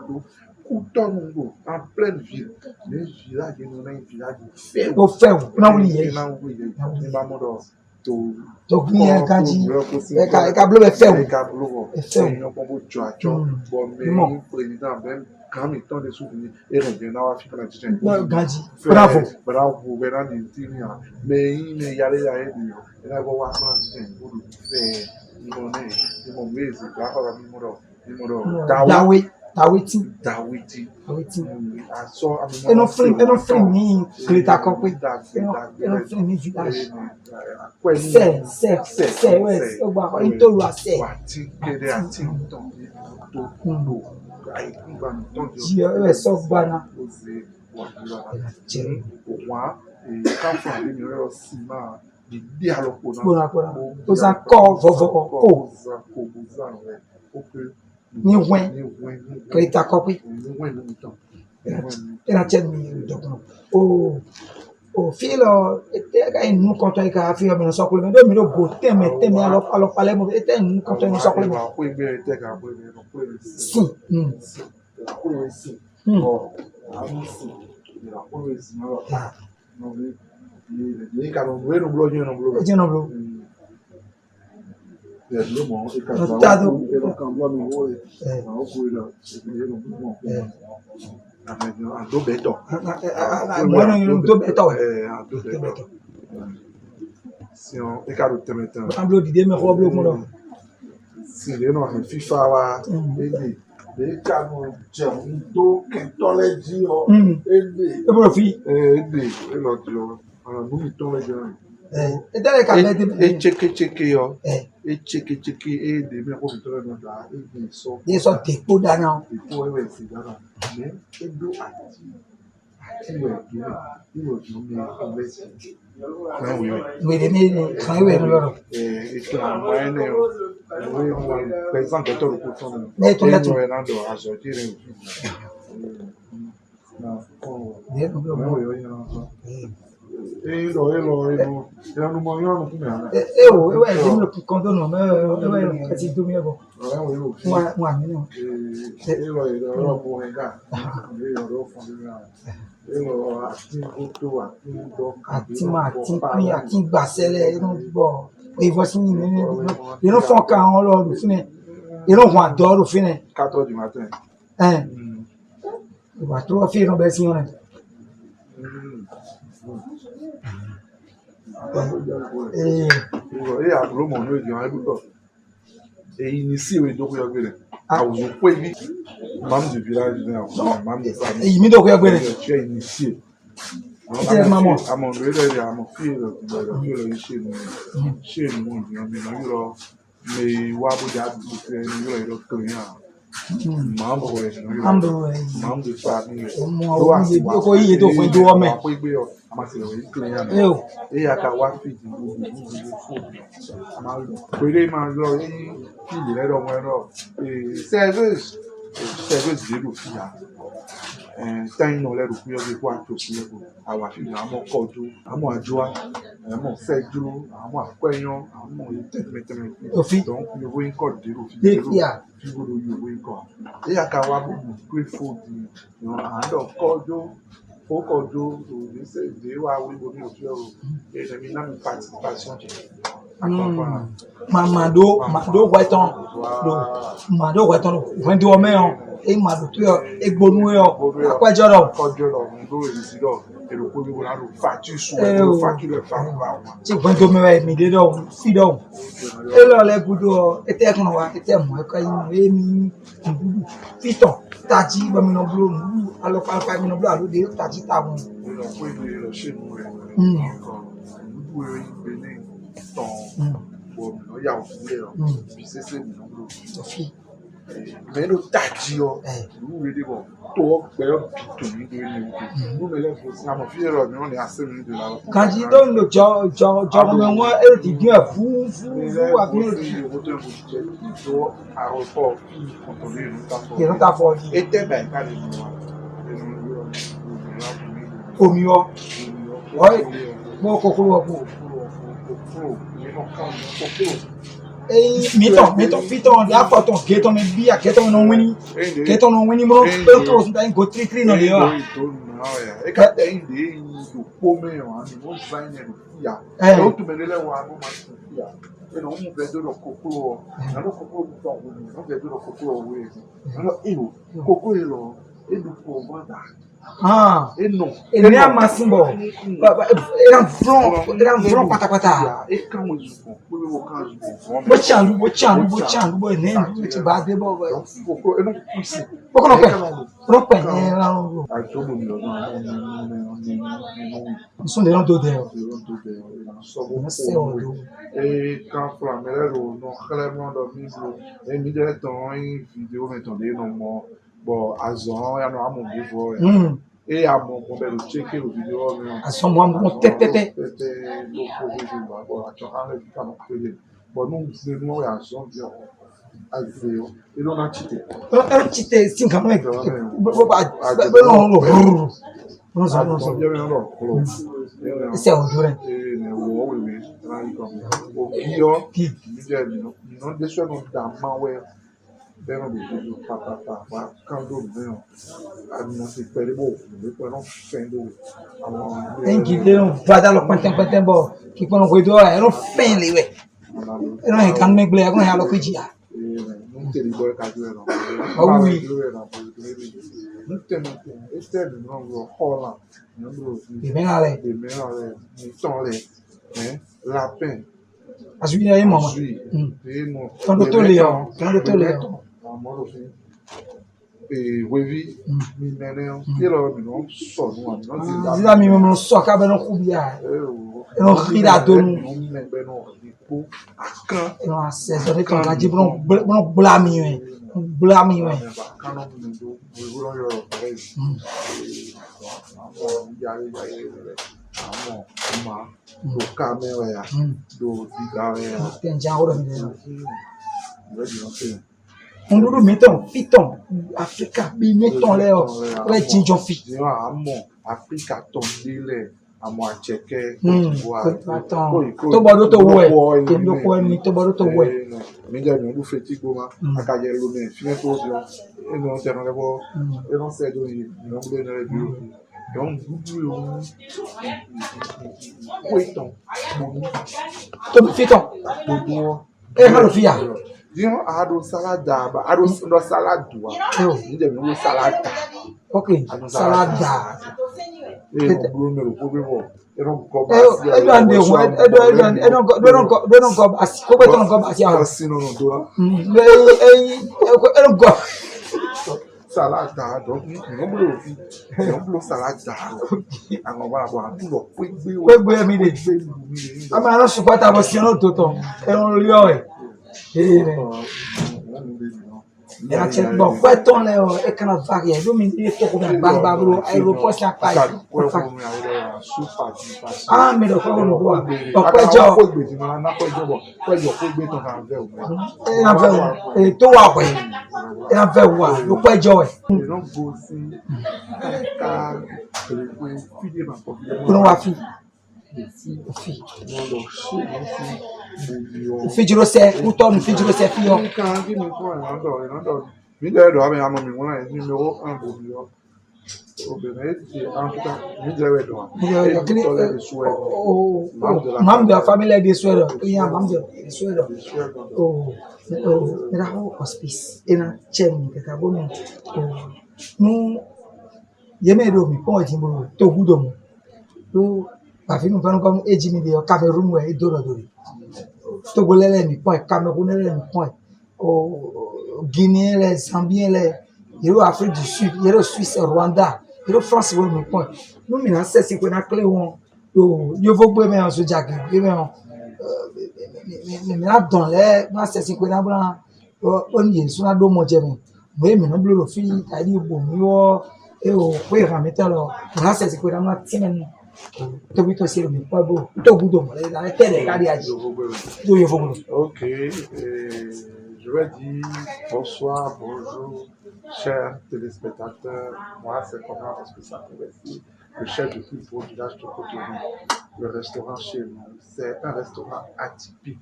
Cotonou, en pleine ville. Mais village, il y a un village de ferme. Au ferme, non, oui, il y a un village donc ni en kanji e ka blo be ferme e ka blo e ferme on peut jouer bon mais président même quand il temps de souvenir et revient dans Afrique la tien ganji bravo Bernard Tintia mais il y a les aïeux et là go wa France pour faire il mon mais c'est là pas numéro Dawiti aso eno film ni kleta kokwe eno film ni village c'est ouais ogba into lo ase ati kede ati to ai kuba to je e so gbana oze wa e ka fa ni mi si ma di alopo na o za ko vovo ni wen kleta kokwe era chen mi dokno o filo ga inu konto ka fi o mi so kule me do mi do go teme alo pale mo ete inu konto mi so kule mo ko be te ka bo be no ko si ko si o ami si la ko si no be ni ka no we no blo ni no blo le mo e ka za e no kan blo mi wo e na o ko ila e no blo ando beto bueno yo do beto ando beto si on e ka do temetan amblo dide me ko blo mo do si le no FIFA wa e ka no je un to ke to le ji o e bro fi e lo ti o ara bu mi to le je Et dans les cabinets et checker yo et checker et des mais comme toi non là ils sont des pots d'annan. Il faut c'est là mais et do ati ouais il faut mais Oui, les quand ils veulent leur. et que la moyenne oui par exemple toi le coton Mais tout là tout. non à sortir non le qui condamne mais petit domier bon. Moi non. Ati gbasele non bon. Et voici ils non font quand on leur fini. Ils non vont dehors fini. 4h du matin. Hein. Il va trop faire une belle signe. Et à l'homme on veut dire et ici oui donc il y a ah vous pouvez vite même du village même de famille il me doit y avoir tu es initié c'est maman à mon frère à mon fils le chez nous mais wa bu da du frère nous le client membre de famille moi oui ko yi to fún do me et à kawa fit péré máa lọ ní fìlì lẹ́dọ̀ wọn náà service dé lò fi à tẹ́yìn náà lẹ́rù pé ọdún kó àtòkù lẹ́kọ̀ọ́ àwọn àfihàn àmọ́ kọjú àmọ́ àjọwá àmọ́ fẹ́jú àmọ́ àpẹ́yàn àmọ́ tẹ́tẹ́mẹ́tẹ́mẹ́ tó ń fi owó ń kọ̀ dé lò fi gbọ́dọ̀ yí owó ń kọ̀ et à kawa bùbù pé fòdì àádọ́ kọjú fòkọjú òdìsẹ́ wa wíwo ní òfin ọ̀rọ̀ ẹ̀ẹ́dẹ̀mí náà mi participation Mado weton Mado weton vendi o me on e mado tu e gbonu e o akwajo do ndo isi do e ro ko bi wona ro fatu su e fatu le fa wa ti vendi o me mi de do fi do e lo le budo e te kun wa e te mo e ka yin e mi budu fiton taji ba mi no blo mu alo pa mi no blo alo de taji ta mu lo ko ile lo se mu re budu e be ni il y a un puis c'est mais le tachio nous le devons tout faire tout nous me laisse aussi à mon fils on est à 5 minutes de là quand il donne le mais moi elle dit bien fou à bien aéroport qui non ta folie était ben pas les au mieux ouais moi kokoro Miton, la foto, get on a beer, get on winning, more, and go 3 no de ó. E ka tem de do comer, mano, não sai nem fia. Outro menino lá no mais fia. Eu não vejo do cocô, não cocô do tom, não vejo do cocô o esse. Não, eu cocô ele do comanda. Ah, ele é massimbo. Ele é um front patapata. E como isso? Bochando, nem te bate bobo. Eu não consigo. Pouco não pé. Não. Aí todo mundo não são de não do Deus. Não sei onde. E quand Flamel no clairement do livro, ele me diretou em vídeo entendeu no bon azon ya no amo vivo e amo ko be lo check lo video mi azon mo tete lo ko video bon acho ale ka no pele bon non se no ya azon bio azeo e non a chite sin kan no non so ese o dure ne wo we na iko o kio mi je no de so no da ma we bẹ́ẹ̀ ni ìdíjú pàtàkì kándó mìíràn àdùnnà ti pẹ̀lú bò nípa ẹ̀rọ fẹ́ndó àwọn. ẹnjì lè ń fada lọ pẹ́ntẹ́pẹ́ntẹ́ bọ̀ kí pọ́n kò tó ẹ̀rọ fẹ́ǹ lè wẹ̀ ẹ̀rọ yìí kan mẹ́gbẹ́ ẹ̀rọ yìí alọ́ péjì yà. ń tẹ̀lé bọ́ ẹ̀ka jù ẹ̀ lọ. ọ̀wù yìí. ń tẹ̀lé ẹ̀tẹ̀lé náà lọ họ́ọ̀là ìmẹ́ra rẹ̀ ìtàn rẹ̀ lápẹ̀. àṣùwìn ẹ̀yìn mọ̀ tọ́ndó tó lè ọ̀ wevi mi nene kilo mi no so no zila mi mo so ka be no ku bia non rida donu pour quand non assaisonné ton gadi bon blami blami quand on nous dit vous voulons do caméra ya do digawe tem jango on nous mettons piton Africa bi mettons les ouais jinjon fi amo Africa tondile amo acheke to bodo to we kendo ko ni to bodo to we mi ja no du feti goma akaje lo me fi to dio e no te no lebo e non se do ni no bude na bio donc vous poiton to piton e halo fia Dio ado salada ba ado no saladua ni de no salada okay salada e no bruno ko be bo e no ko ba e do ande ho e no go asi ko be to no go asi a si no no do e no go salada donc no blo salada àwọn ba bo adulo pegbe mi de ama no supporta bo si no to to e no ri o era c'è bon questo è che non fa che io mi dico come barbaro aeroporto sta qua ah me lo fa uno qua poi già era vero e tu wa poi era vero wa lo poi già non va fi Fijiro se uton fijiro se fio mi deve do ame amo mi wona ni numero 1 bo o bene en tout cas mi deve do mam de famille de suero ya mam de suero era ho hospice ina chem ke ka bono nu yeme do mi po jimbo to gudo mo to afinu panu kom ejimi de Cameroun we dori Togolais mi point Camerounais mi point Guinéen les Zambiens les yero Afrique du Sud yero Suisse Rwanda yero France we mi point no mi na se ko na clé won yo fo gbe me en so jage gbe me na don le na se ko na bra o ni so na do mo je mi mo no blo fi tadi bo mi wo e o pe ra mi tan lo na se ko na ti me Tobi to sire mi pa bo to gudo mo la tele kari aji do yo fogo OK je vais dire bonsoir bonjour chers téléspectateurs moi c'est comment est-ce que ça convertit le chef de cuisine au village de Cotonou le restaurant chez nous c'est un restaurant atypique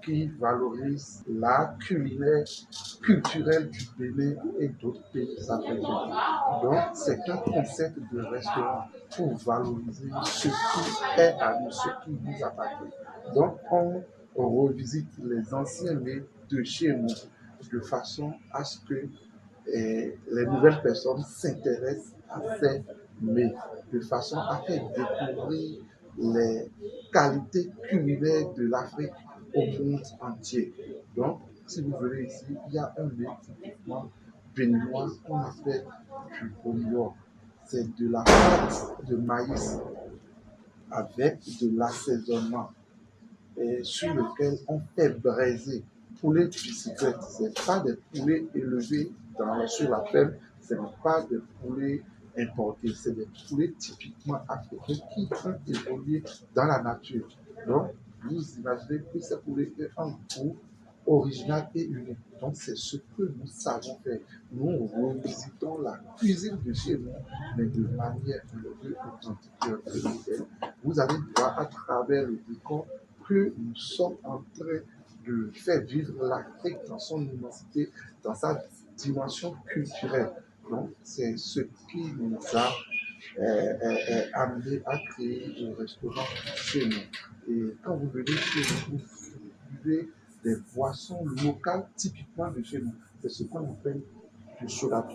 qui valorise l'art culinaire culturel du Bénin et d'autres pays africains. Donc, c'est un concept de restaurant pour valoriser ce qui est à nous, ce qui nous appartient. Donc, on revisite les anciens mets de chez nous de façon à ce que les nouvelles personnes s'intéressent à ces mets, de façon à faire découvrir les qualités culinaires de l'Afrique au monde entier. Donc, si vous venez ici, il y a un mets typiquement béninois qu'on appelle du bouillon. C'est de la pâte de maïs avec de l'assaisonnement sur lequel on fait braiser poulet bicyclette. Ce n'est pas des poulets élevés sur la ferme, ce n'est pas des poulets importés, c'est des poulets typiquement africains qui ont évolué dans la nature. Donc, vous imaginez que ces poulets ont un goût original et unique. Donc, c'est ce que nous savons faire. Nous revisitons la cuisine de chez nous, mais de manière authentique. Vous allez voir à travers le décor que nous sommes en train de faire vivre l'Afrique dans son immensité, dans sa dimension culturelle. Donc, c'est ce qui nous a amené à créer le restaurant chez nous. Et quand vous venez chez nous, vous buvez des boissons locales typiquement de chez nous. C'est ce qu'on appelle du soda.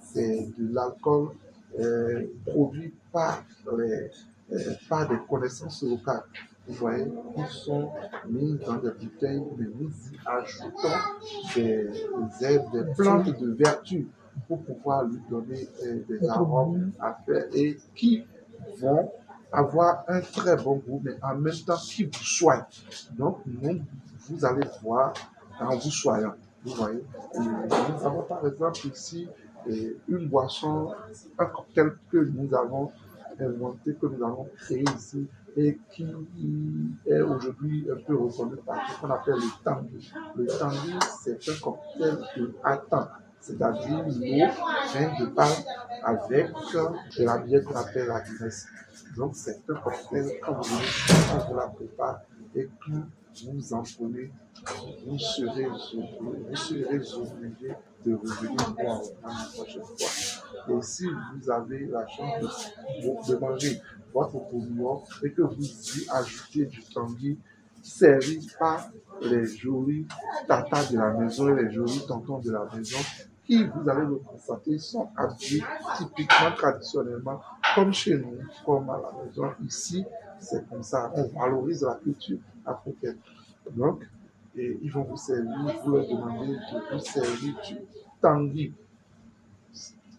C'est de l'alcool produit par des connaissances locales. Vous voyez, ils sont mis dans des bouteilles, mais nous y ajoutons des herbes, des plantes de vertu pour pouvoir lui donner des arômes à faire et qui vont avoir un très bon goût, mais en même temps qui vous soigne. Donc, vous allez voir en vous soignant. Vous voyez. Et nous avons par exemple ici une boisson, un cocktail que nous avons inventé, que nous avons créé ici et qui est aujourd'hui un peu reconnu par ce qu'on appelle le tanguy. Le tanguy, c'est un cocktail de attend, c'est-à-dire l'eau, vin de palme avec de la bière qu'on appelle la Guinness. Donc c'est un cocktail quand on vous la prépare et que vous en prenez, vous serez obligé de revenir voir la prochaine fois. Et si vous avez la chance de manger votre bouillon et que vous y ajoutez du tanguy, servi par les jolis tatas de la maison et les jolis tontons de la maison, qui, vous allez le constater, sont habillés typiquement, traditionnellement, comme chez nous, comme à la maison. Ici, c'est comme ça, on valorise la culture africaine. Donc, et ils vont vous servir, vous leur demandez de vous servir du tanguy.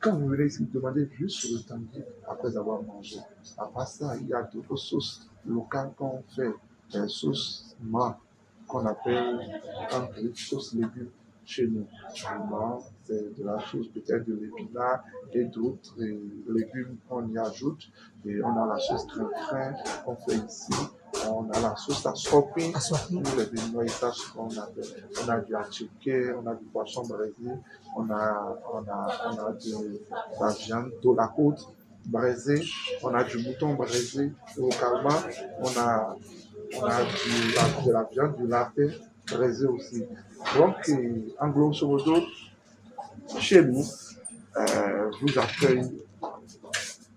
Quand vous venez ici, demandez juste sur le tanguy après avoir mangé. À part ça, il y a d'autres sauces locales qu'on fait, des sauces ma qu'on appelle sauce légumes chez nous. C'est de la sauce peut-être de l'épinard et d'autres légumes qu'on y ajoute. Et on a la sauce crème qu'on fait ici. On a la sauce à sopi, pour les Béninois, ça ce qu'on appelle. On a du attiqué, on a du poisson braisé, on a de la viande de la côte braisée, on a du mouton braisé localement, on a de la viande du lapin braisé aussi. Donc, en grosso modo, chez nous, vous accueille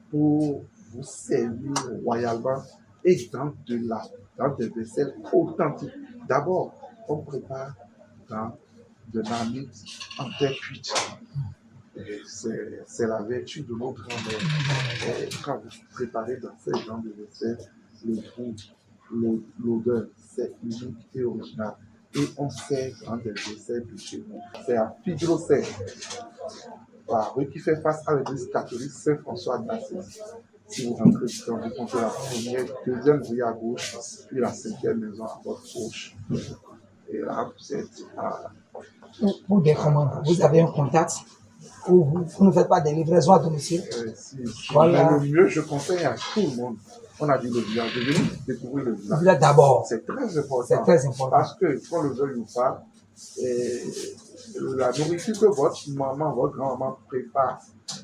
pour vous servir royalement et dans des vaisselles authentiques. D'abord, on prépare dans de la marmite en terre cuite. C'est la vertu de nos grands-mères. Quand vous préparez dans ce genre de vaisselle, le goût, l'odeur, c'est unique et original. Et on sert dans des vaisselles de chez nous. C'est à Fidrocet, rue qui fait face à l'église catholique Saint-François d'Assise. Si vous rentrez dans vous comptez la première, deuxième rue à gauche, puis la cinquième maison à votre gauche. Et là, vous êtes à... Pour des commandes, vous avez un contact ou vous ne faites pas des livraisons à domicile? Voilà. Mais le mieux, je conseille à tout le monde. On a dit le village, de venir découvrir le village. Là d'abord. C'est très important. C'est très important. Parce que, qu'on le veuille ou pas, la nourriture que votre maman, votre grand-maman prépare,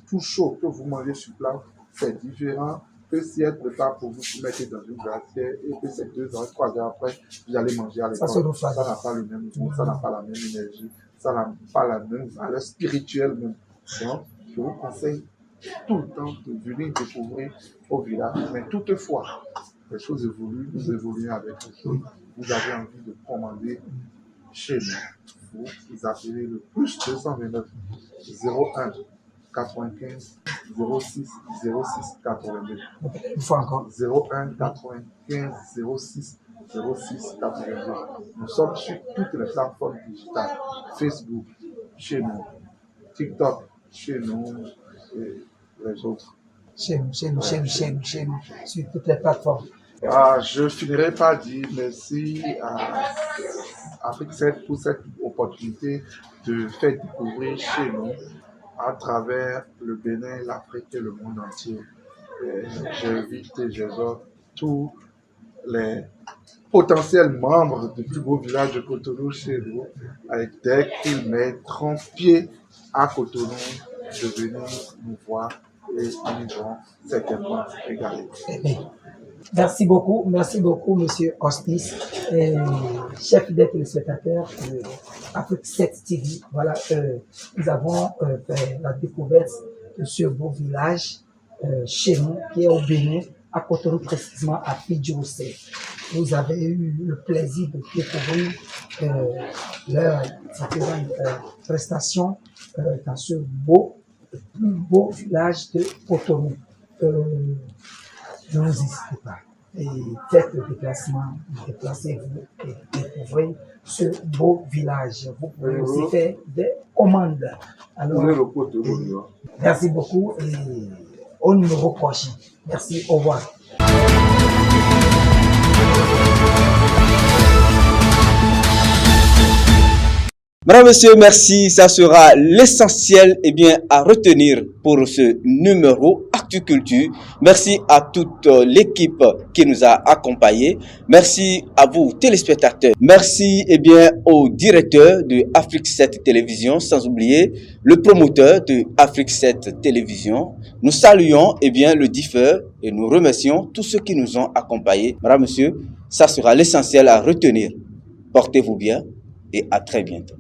tout chaud que vous mangez sur place, c'est différent que si elle prépare pour vous, vous mettez dans une glacière et que c'est 2 heures, 3 heures après, vous allez manger à l'école. Ça n'a pas le même goût, ça n'a pas la même énergie, ça n'a pas la même valeur spirituelle même. Donc, je vous conseille tout le temps de venir découvrir au village. Mais toutefois, les choses évoluent, nous évoluons avec les choses. Vous avez envie de commander chez nous, vous appelez le plus 229 01 95 06 06 82. Une fois encore. 01 95 06 06 82. Nous sommes sur toutes les plateformes digitales. Facebook, chez nous. TikTok, chez nous. Et les autres. Chez nous, sur toutes les plateformes. Je finirai par dire merci à Afrique 7 pour cette opportunité de faire découvrir chez nous, à travers le Bénin, l'Afrique et le monde entier. J'invite et j'exhorte tous les potentiels membres du plus beau village de Cotonou chez nous, dès qu'ils mettront pied à Cotonou, de venir nous voir et ils vont certainement régaler. Merci beaucoup, Monsieur Hospice, chef des téléspectateurs de Afrique 7 TV. Voilà, nous avons fait la découverte de ce beau village chez nous, qui est au Bénin, à Cotonou, précisément à Fidjirocé. Vous avez eu le plaisir de découvrir leurs différentes prestations dans ce plus beau village de Cotonou. Ne vous hésitez pas et faites le déplacement, déplacez-vous et découvrez ce beau village. Vous pouvez aussi faire des commandes. Alors, merci beaucoup et au numéro prochain. Merci, au revoir. Madame, monsieur, merci. Ça sera l'essentiel à retenir pour ce numéro Actu-Culture. Merci à toute l'équipe qui nous a accompagnés. Merci à vous, téléspectateurs. Merci au directeur de Afrique 7 Télévision, sans oublier le promoteur de Afrique 7 Télévision. Nous saluons le diffeur et nous remercions tous ceux qui nous ont accompagnés. Madame, monsieur, ça sera l'essentiel à retenir. Portez-vous bien et à très bientôt.